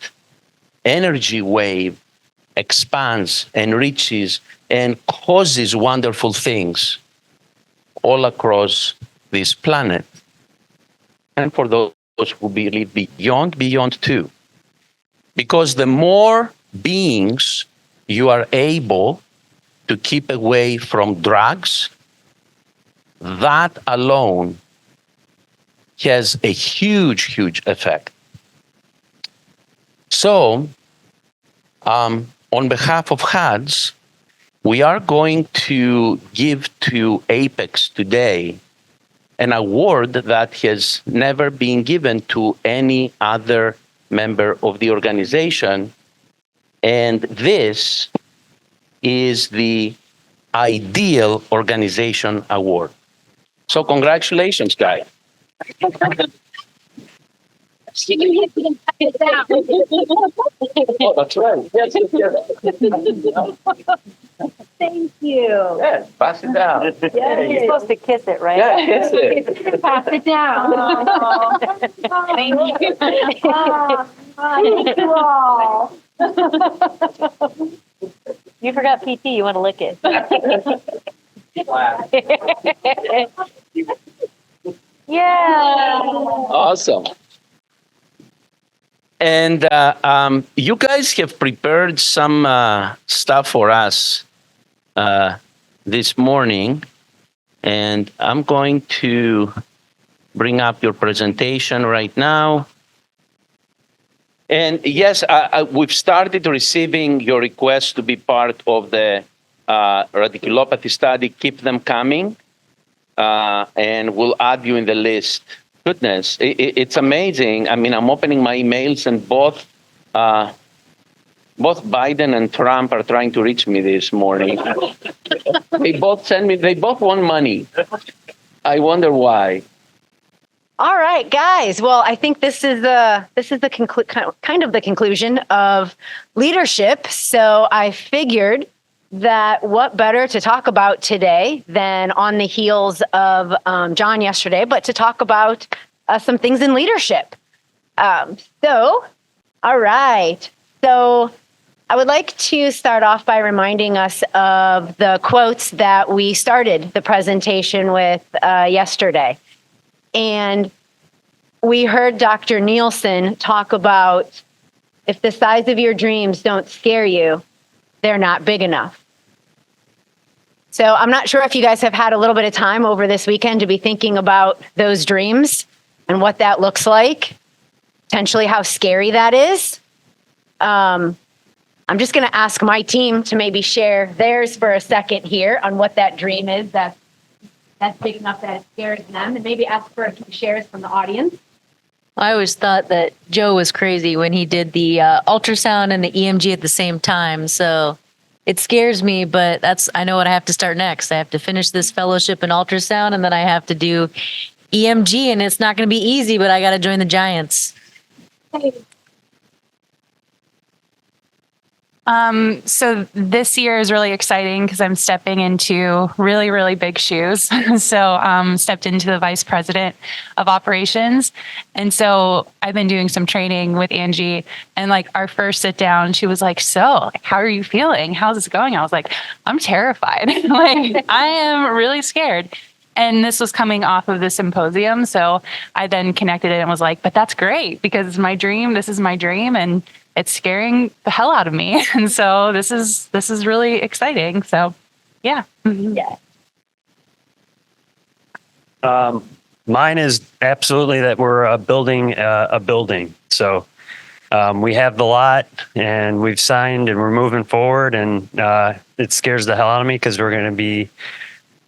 Speaker 2: energy wave expands and reaches and causes wonderful things all across this planet. And for those who believe beyond too. Because the more beings you are able to keep away from drugs, that alone has a huge, huge effect. So, on behalf of HADS, we are going to give to Apex today an award that has never been given to any other member of the organization. And this is the Ideal Organization Award. So congratulations, guys. Oh, that's right. Yes, yes.
Speaker 8: Thank you.
Speaker 2: Yes, pass it down.
Speaker 8: Yeah, you're supposed to kiss it, right?
Speaker 2: Yeah, kiss it.
Speaker 8: Pass it down. Thank you. Thank you all. You forgot PT. You want to lick it. Yeah.
Speaker 2: Awesome. And you guys have prepared some stuff for us this morning, and I'm going to bring up your presentation right now. And yes, we've started receiving your requests to be part of the radiculopathy study. Keep them coming, and we'll add you in the list. Goodness, it's amazing. I mean, I'm opening my emails, and both Both Biden and Trump are trying to reach me this morning. They both want money. I wonder why.
Speaker 8: All right, guys. Well, I think this is the kind of the conclusion of leadership. So I figured that what better to talk about today than on the heels of John yesterday, but to talk about some things in leadership. All right. So I would like to start off by reminding us of the quotes that we started the presentation with yesterday. And we heard Dr. Nielsen talk about if the size of your dreams don't scare you, they're not big enough. So I'm not sure if you guys have had a little bit of time over this weekend to be thinking about those dreams and what that looks like, potentially how scary that is. I'm just going to ask my team to maybe share theirs for a second here on what that dream is that's big enough that it scares them, and maybe ask for a few shares from the audience.
Speaker 9: I always thought that Joe was crazy when he did the ultrasound and the EMG at the same time. So it scares me, but I know what I have to start next. I have to finish this fellowship in ultrasound, and then I have to do EMG, and it's not going to be easy, but I got to join the Giants.
Speaker 11: So this year is really exciting because I'm stepping into really, really big shoes. So stepped into the vice president of operations. And so I've been doing some training with Angie, and like our first sit down, she was like, so how are you feeling? How's this going? I was like, I'm terrified. Like I am really scared. And this was coming off of the symposium. So I then connected it and was like, but that's great because it's my dream. This is my dream. And it's scaring the hell out of me. And so this is really exciting. So yeah.
Speaker 8: Yeah.
Speaker 5: Mine is absolutely that we're building a building. So we have the lot and we've signed and we're moving forward, and it scares the hell out of me because we're going to be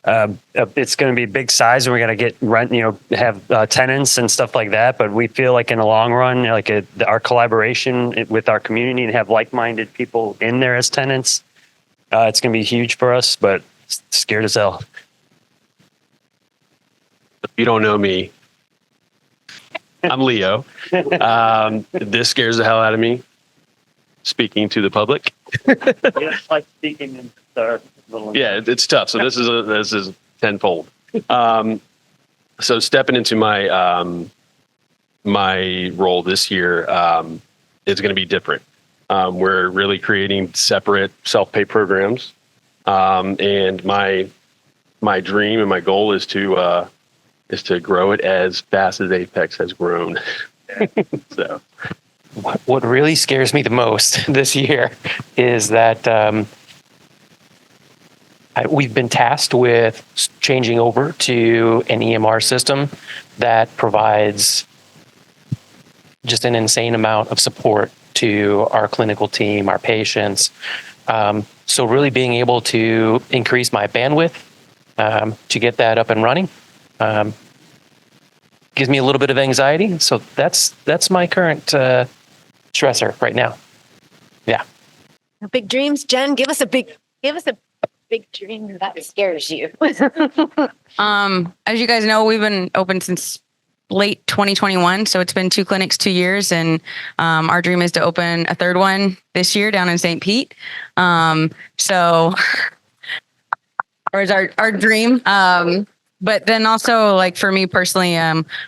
Speaker 5: it's going to be big size, and we're going to get rent, have tenants and stuff like that. But we feel like in the long run, like our collaboration with our community and have like-minded people in there as tenants, it's going to be huge for us, but scared as hell.
Speaker 12: If you don't know me, I'm Leo. This scares the hell out of me. Speaking to the public.
Speaker 5: It's like speaking in the little.
Speaker 12: Yeah, it's tough. So this is tenfold. So stepping into my my role this year is going to be different. We're really creating separate self-pay programs, and my dream and my goal is to grow it as fast as Apex has grown. So.
Speaker 13: What really scares me the most this year is that we've been tasked with changing over to an EMR system that provides just an insane amount of support to our clinical team, our patients. So really being able to increase my bandwidth to get that up and running gives me a little bit of anxiety. So that's my current stressor right now. Yeah.
Speaker 8: Big dreams, Jen. Give us a big dream that scares you.
Speaker 11: As you guys know, we've been open since late 2021. So it's been 2 clinics, 2 years. And our dream is to open a 3rd one this year down in St. Pete. Or is our dream. But then also, like for me personally,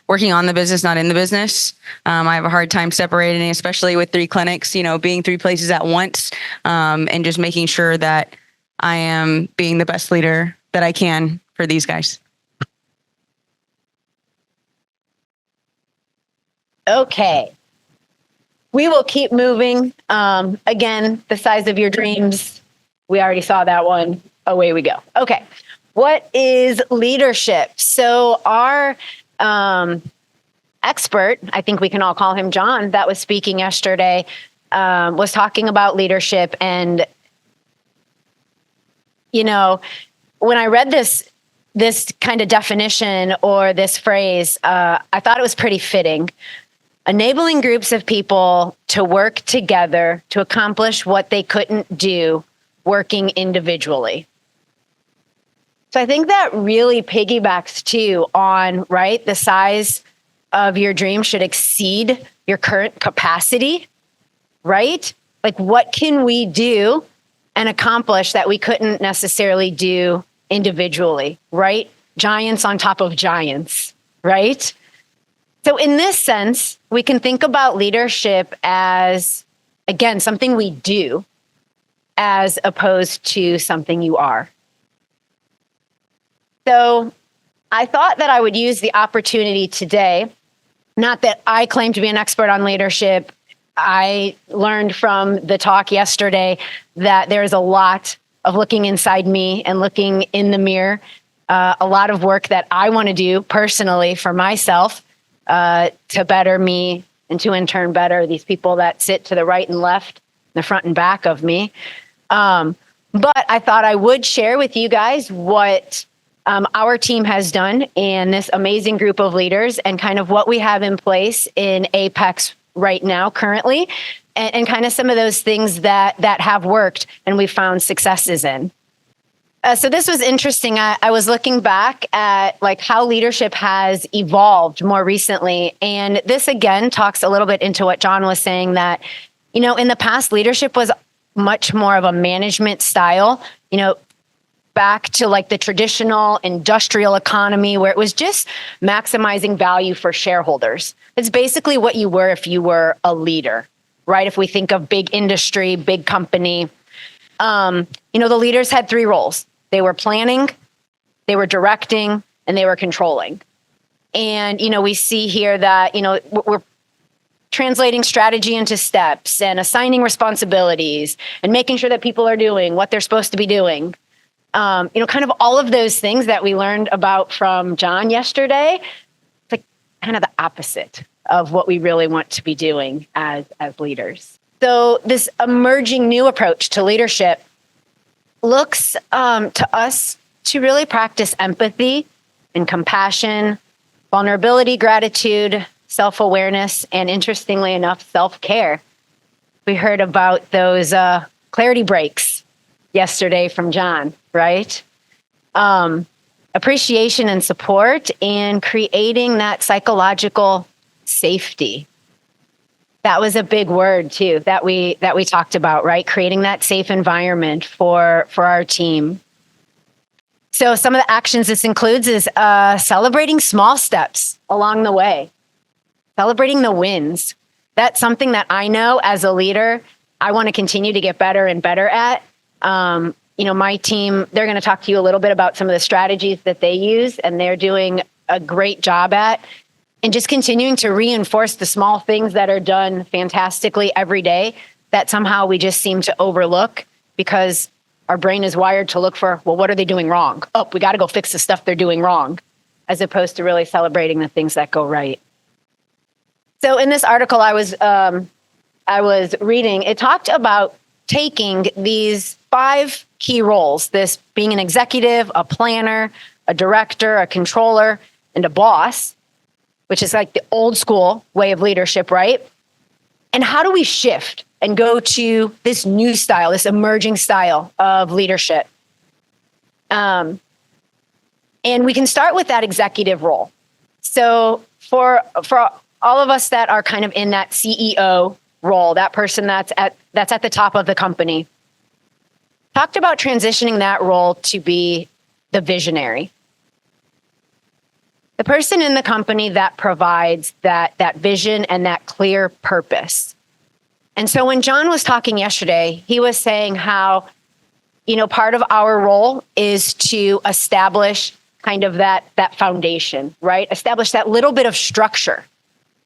Speaker 11: working on the business, not in the business. I have a hard time separating, especially with 3 clinics, being 3 places at once, and just making sure that I am being the best leader that I can for these guys.
Speaker 8: Okay. We will keep moving. Again, the size of your dreams. We already saw that one. Away we go. Okay. What is leadership? So our expert, I think we can all call him John, that was speaking yesterday, was talking about leadership. And, when I read this kind of definition or this phrase, I thought it was pretty fitting. Enabling groups of people to work together to accomplish what they couldn't do working individually. So I think that really piggybacks too on, right, the size of your dream should exceed your current capacity, right? Like, what can we do and accomplish that we couldn't necessarily do individually, right? Giants on top of giants, right? So in this sense, we can think about leadership as, again, something we do as opposed to something you are. So I thought that I would use the opportunity today, not that I claim to be an expert on leadership. I learned from the talk yesterday that there's a lot of looking inside me and looking in the mirror, a lot of work that I want to do personally for myself to better me and to in turn better these people that sit to the right and left, the front and back of me. But I thought I would share with you guys what our team has done and this amazing group of leaders and kind of what we have in place in Apex right now currently and kind of some of those things that have worked and we found successes in. So this was interesting. I was looking back at like how leadership has evolved more recently. And this again talks a little bit into what John was saying that, you know, in the past, leadership was much more of a management style, you know, back to like the traditional industrial economy where it was just maximizing value for shareholders. It's basically what you were if you were a leader, right? If we think of big industry, big company, you know, the leaders had three roles. They were planning, they were directing, and they were controlling. And, you know, we see here that, you know, we're translating strategy into steps and assigning responsibilities and making sure that people are doing what they're supposed to be doing. You know, kind of all of those things that we learned about from John yesterday, it's like kind of the opposite of what we really want to be doing as leaders. So this emerging new approach to leadership looks to us to really practice empathy and compassion, vulnerability, gratitude, self-awareness, and interestingly enough, self-care. We heard about those clarity breaks yesterday from John, right? Appreciation and support and creating that psychological safety. That was a big word too that we talked about, right? Creating that safe environment for our team. So some of the actions this includes is celebrating small steps along the way, celebrating the wins. That's something that I know as a leader, I want to continue to get better and better at. You know, my team, they're going to talk to you a little bit about some of the strategies that they use, and they're doing a great job at. And just continuing to reinforce the small things that are done fantastically every day that somehow we just seem to overlook because our brain is wired to look for, well, what are they doing wrong? Oh, we got to go fix the stuff they're doing wrong, as opposed to really celebrating the things that go right. So in this article I was reading, it talked about taking these 5 key roles, this being an executive, a planner, a director, a controller, and a boss, which is like the old school way of leadership, right? And how do we shift and go to this new style, this emerging style of leadership? And we can start with that executive role. So for all of us that are kind of in that CEO role, that person that's at the top of the company, talked about transitioning that role to be the visionary. The person in the company that provides that vision and that clear purpose. And so when John was talking yesterday, he was saying how, you know, part of our role is to establish kind of that foundation, right? Establish that little bit of structure.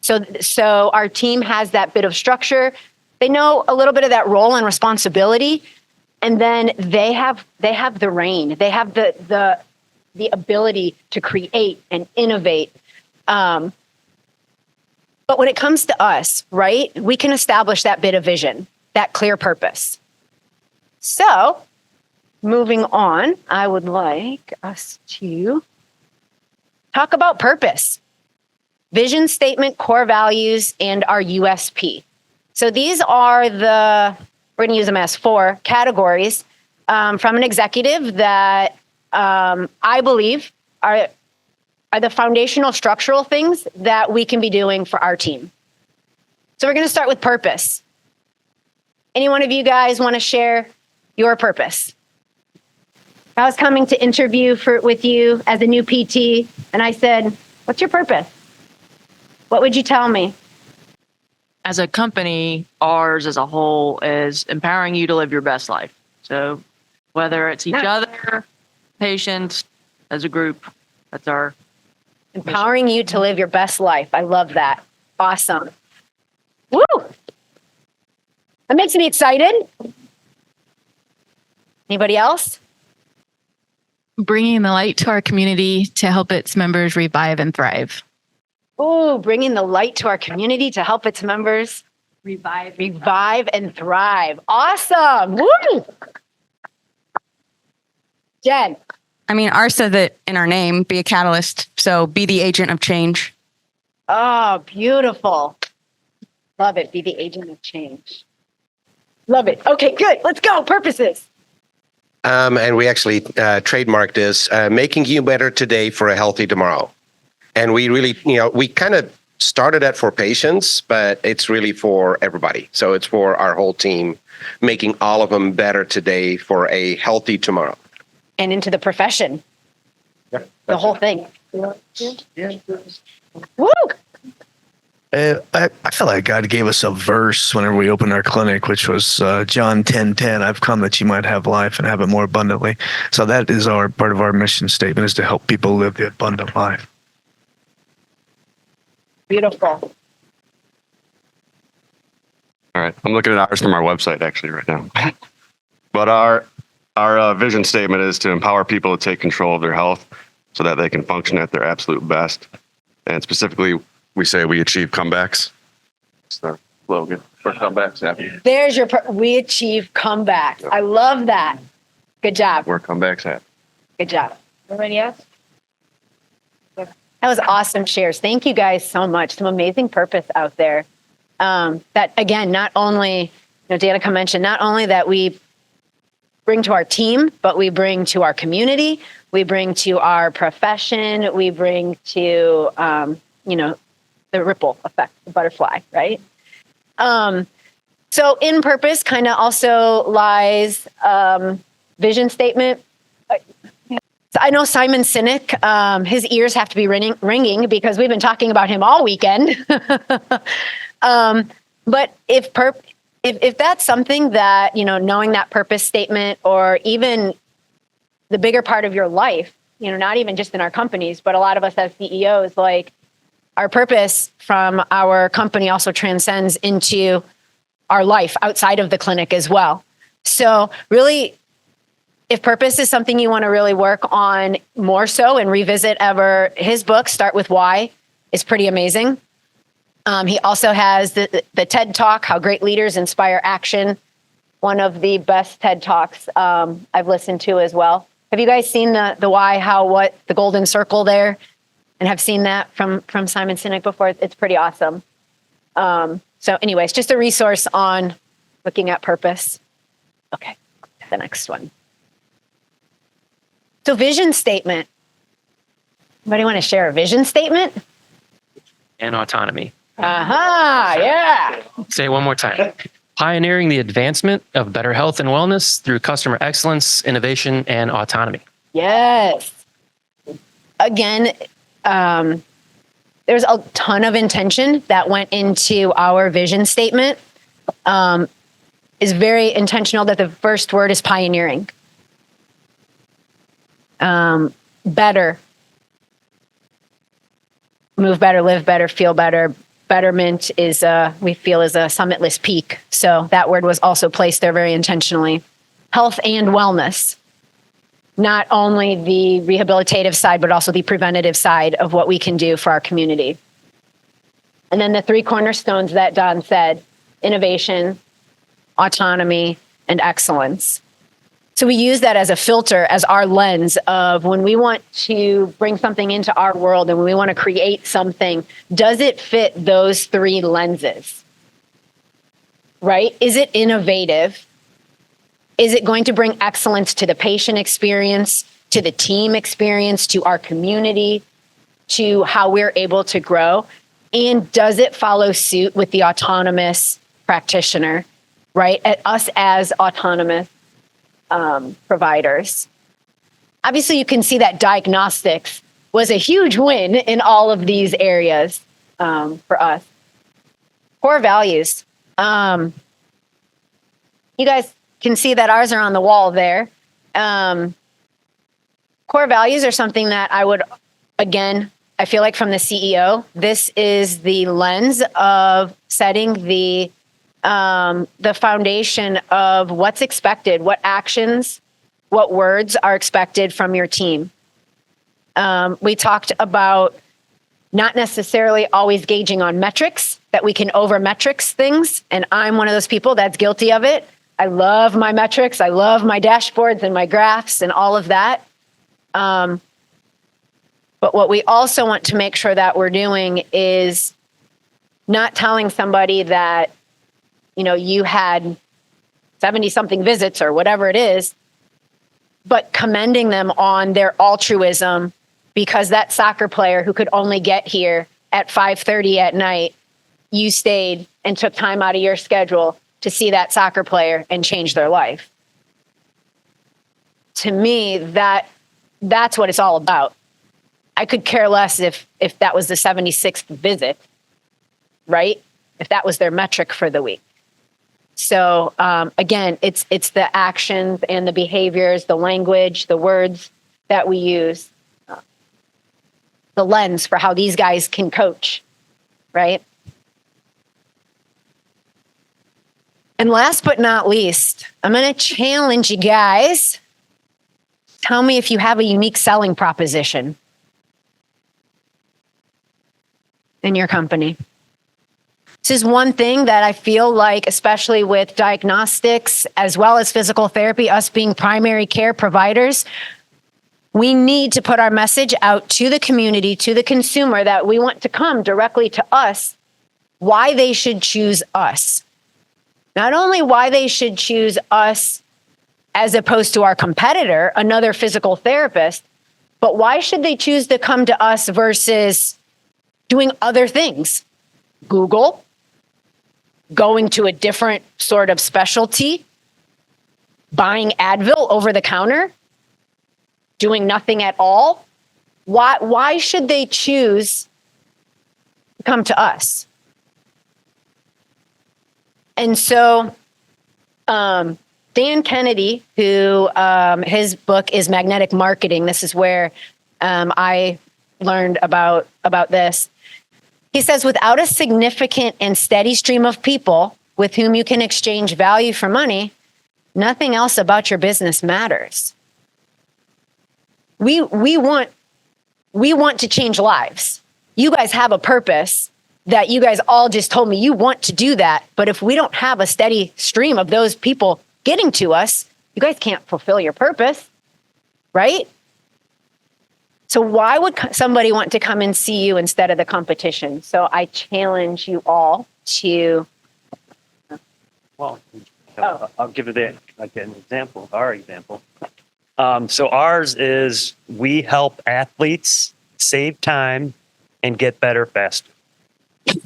Speaker 8: So our team has that bit of structure. They know a little bit of that role and responsibility, and then they have the reign. They have the ability to create and innovate. But when it comes to us, right, we can establish that bit of vision, that clear purpose. So moving on, I would like us to talk about purpose, vision statement, core values, and our USP. So these are we're going to use them as 4 categories from an executive that I believe are the foundational structural things that we can be doing for our team. So we're going to start with purpose. Any one of you guys want to share your purpose? I was coming to interview with you as a new PT, and I said, what's your purpose? What would you tell me?
Speaker 14: As a company, ours as a whole is empowering you to live your best life. So whether it's each other, patients, as a group, that's our
Speaker 8: empowering you to live your best life. I love that. Awesome. Woo! That makes me excited. Anybody else?
Speaker 11: Bringing the light to our community to help its members revive and thrive.
Speaker 8: Ooh, bringing the light to our community to help its members revive and thrive. Awesome. Woo! Jen.
Speaker 15: I mean, ours said that in our name, be a catalyst. So be the agent of change.
Speaker 8: Oh, beautiful. Love it. Be the agent of change. Love it. Okay, good. Let's go. Purposes.
Speaker 6: And we actually trademarked this, making you better today for a healthy tomorrow. And we really, we kind of started that for patients, but it's really for everybody. So it's for our whole team, making all of them better today for a healthy tomorrow.
Speaker 8: And into the profession.
Speaker 6: Yeah,
Speaker 8: the whole thing.
Speaker 6: Yeah.
Speaker 8: Woo!
Speaker 16: I feel like God gave us a verse whenever we opened our clinic, which was John 10:10. I've come that you might have life and have it more abundantly. So that is our part of our mission statement, is to help people live the abundant life.
Speaker 8: Beautiful.
Speaker 10: All right, I'm looking at ours from our website actually right now. But our vision statement is to empower people to take control of their health so that they can function at their absolute best. And specifically, we say we achieve comebacks. It's our slogan for comebacks. Happy.
Speaker 8: There's we achieve comebacks. I love that. Good job.
Speaker 10: Where comebacks happen.
Speaker 8: Good job. Anybody else? That was awesome shares. Thank you guys so much. Some amazing purpose out there. That again, not only, Danica mentioned, not only that we bring to our team, but we bring to our community, we bring to our profession, we bring to, the ripple effect, the butterfly, right? So in purpose kind of also lies vision statement. So I know Simon Sinek, his ears have to be ringing because we've been talking about him all weekend. But if that's something that, knowing that purpose statement, or even the bigger part of your life, not even just in our companies, but a lot of us as CEOs, like, our purpose from our company also transcends into our life outside of the clinic as well. So really, if purpose is something you want to really work on more so and revisit ever, his book, Start With Why, is pretty amazing. He also has the TED Talk, How Great Leaders Inspire Action, one of the best TED Talks I've listened to as well. Have you guys seen the why, how, what, the golden circle there? And have seen that from Simon Sinek before? It's pretty awesome. So anyways, just a resource on looking at purpose. Okay, the next one. So vision statement. Anybody want to share a vision statement?
Speaker 13: And autonomy.
Speaker 8: Yeah.
Speaker 13: Say it one more time. Pioneering the advancement of better health and wellness through customer excellence, innovation, and autonomy.
Speaker 8: Yes. Again, there's a ton of intention that went into our vision statement. Is very intentional that the first word is pioneering. Better. Move better, live better, feel better. Betterment is, we feel, is a summitless peak. So that word was also placed there very intentionally. Health and wellness. Not only the rehabilitative side, but also the preventative side of what we can do for our community. And then the 3 cornerstones that Don said: innovation, autonomy, and excellence. So we use that as a filter, as our lens of when we want to bring something into our world and when we want to create something, does it fit those 3 lenses? right? Is it innovative? Is it going to bring excellence to the patient experience, to the team experience, to our community, to how we're able to grow? And does it follow suit with the autonomous practitioner, right? At us as autonomous providers. Obviously, you can see that diagnostics was a huge win in all of these areas for us. Core values. You guys can see that ours are on the wall there. Core values are something that I would, again, I feel like from the CEO, this is the lens of setting the foundation of what's expected, what actions, what words are expected from your team. We talked about not necessarily always gauging on metrics, that we can over metrics things. And I'm one of those people that's guilty of it. I love my metrics. I love my dashboards and my graphs and all of that. But what we also want to make sure that we're doing is not telling somebody that, you know, you had 70 something visits or whatever it is, but commending them on their altruism because that soccer player who could only get here at 5:30 at night, you stayed and took time out of your schedule to see that soccer player and change their life. To me, that's what it's all about. I could care less if that was the 76th visit, right? If that was their metric for the week. So again, it's the actions and the behaviors, the language, the words that we use, the lens for how these guys can coach, right? And last but not least, I'm going to challenge you guys. Tell me if you have a unique selling proposition in your company. This is one thing that I feel like, especially with diagnostics as well as physical therapy, us being primary care providers, we need to put our message out to the community, to the consumer, that we want to come directly to us, why they should choose us. Not only why they should choose us as opposed to our competitor, another physical therapist, but why should they choose to come to us versus doing other things? Google, going to a different sort of specialty, buying Advil over the counter, doing nothing at all. Why should they choose to come to us? And so Dan Kennedy, who his book is Magnetic Marketing, this is where I learned about this. He says, without a significant and steady stream of people with whom you can exchange value for money, nothing else about your business matters. We want to change lives. You guys have a purpose that you guys all just told me you want to do that. But if we don't have a steady stream of those people getting to us, you guys can't fulfill your purpose, right? So why would somebody want to come and see you instead of the competition? So I challenge you all to.
Speaker 5: Well, I'll give it like an example, our example. So ours is we help athletes save time and get better faster.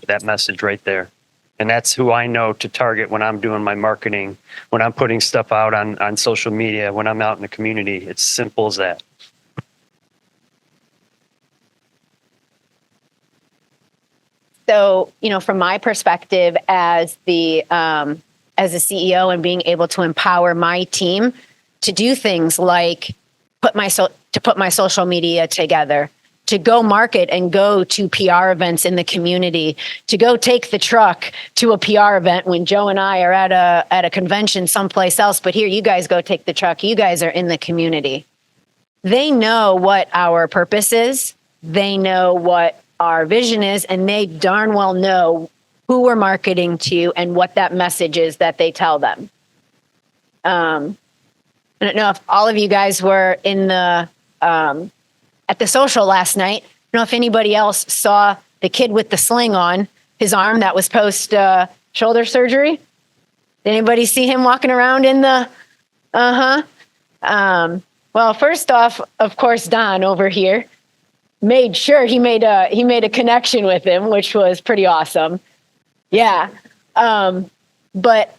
Speaker 5: That message right there. And that's who I know to target when I'm doing my marketing, when I'm putting stuff out on social media, when I'm out in the community. It's simple as that.
Speaker 8: So, you know, from my perspective as a CEO and being able to empower my team to do things like put my social media together, to go market and go to PR events in the community, to go take the truck to a PR event when Joe and I are at a convention someplace else, but here you guys go take the truck. You guys are in the community. They know what our purpose is. They know what our vision is, and they darn well know who we're marketing to and what that message is that they tell them. I don't know if all of you guys were in the at the social last night. I don't know if anybody else saw the kid with the sling on his arm that was post shoulder surgery. Did anybody see him walking around in the, well, first off, of course, Don over here made sure he made a connection with him, which was pretty awesome. Yeah. But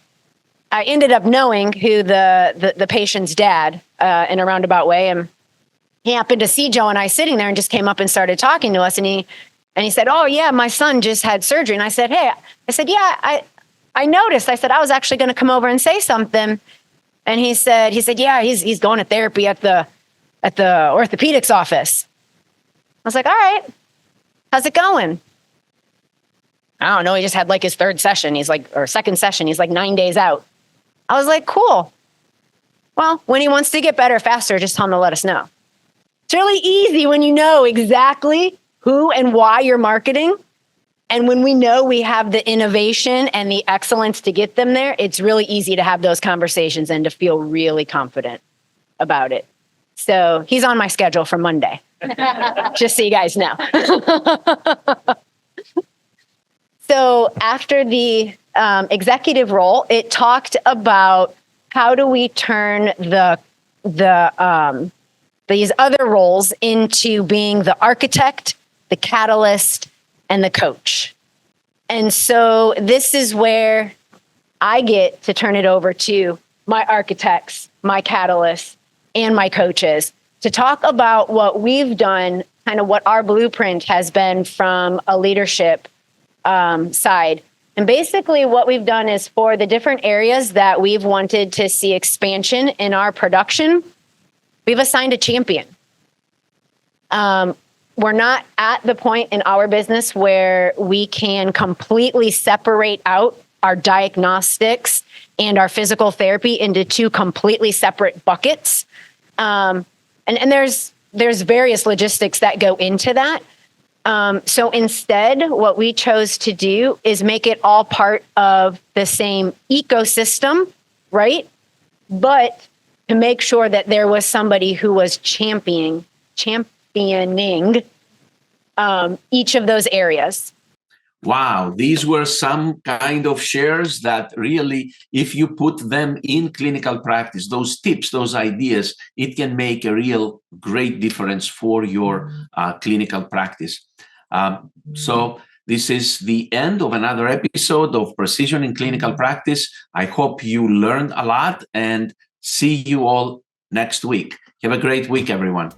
Speaker 8: I ended up knowing who the patient's dad, in a roundabout way. And he happened to see Joe and I sitting there and just came up and started talking to us. And he said, "Oh yeah, my son just had surgery." And I said, "Hey," I said, "Yeah, I noticed." I said, "I was actually going to come over and say something." And he said, "Yeah, he's going to therapy at the orthopedics office." I was like, "All right, how's it going?" "I don't know. He just had like his third session. Or second session. He's like 9 days out." I was like, "Cool. Well, when he wants to get better faster, just tell him to let us know." It's really easy when you know exactly who and why you're marketing. And when we know we have the innovation and the excellence to get them there, it's really easy to have those conversations and to feel really confident about it. So he's on my schedule for Monday, just so you guys know. So after the executive role, it talked about how do we turn these other roles into being the architect, the catalyst, and the coach. And so this is where I get to turn it over to my architects, my catalysts, and my coaches to talk about what we've done, kind of what our blueprint has been from a leadership side. And basically what we've done is for the different areas that we've wanted to see expansion in our production, we've assigned a champion. We're not at the point in our business where we can completely separate out our diagnostics and our physical therapy into two completely separate buckets. And there's various logistics that go into that. So instead, what we chose to do is make it all part of the same ecosystem, right? But to make sure that there was somebody who was championing each of those areas.
Speaker 1: Wow, these were some kind of shares that really, if you put them in clinical practice, those tips, those ideas, it can make a real great difference for your clinical practice. So this is the end of another episode of Precision in Clinical Practice. I hope you learned a lot and see you all next week. Have a great week, everyone.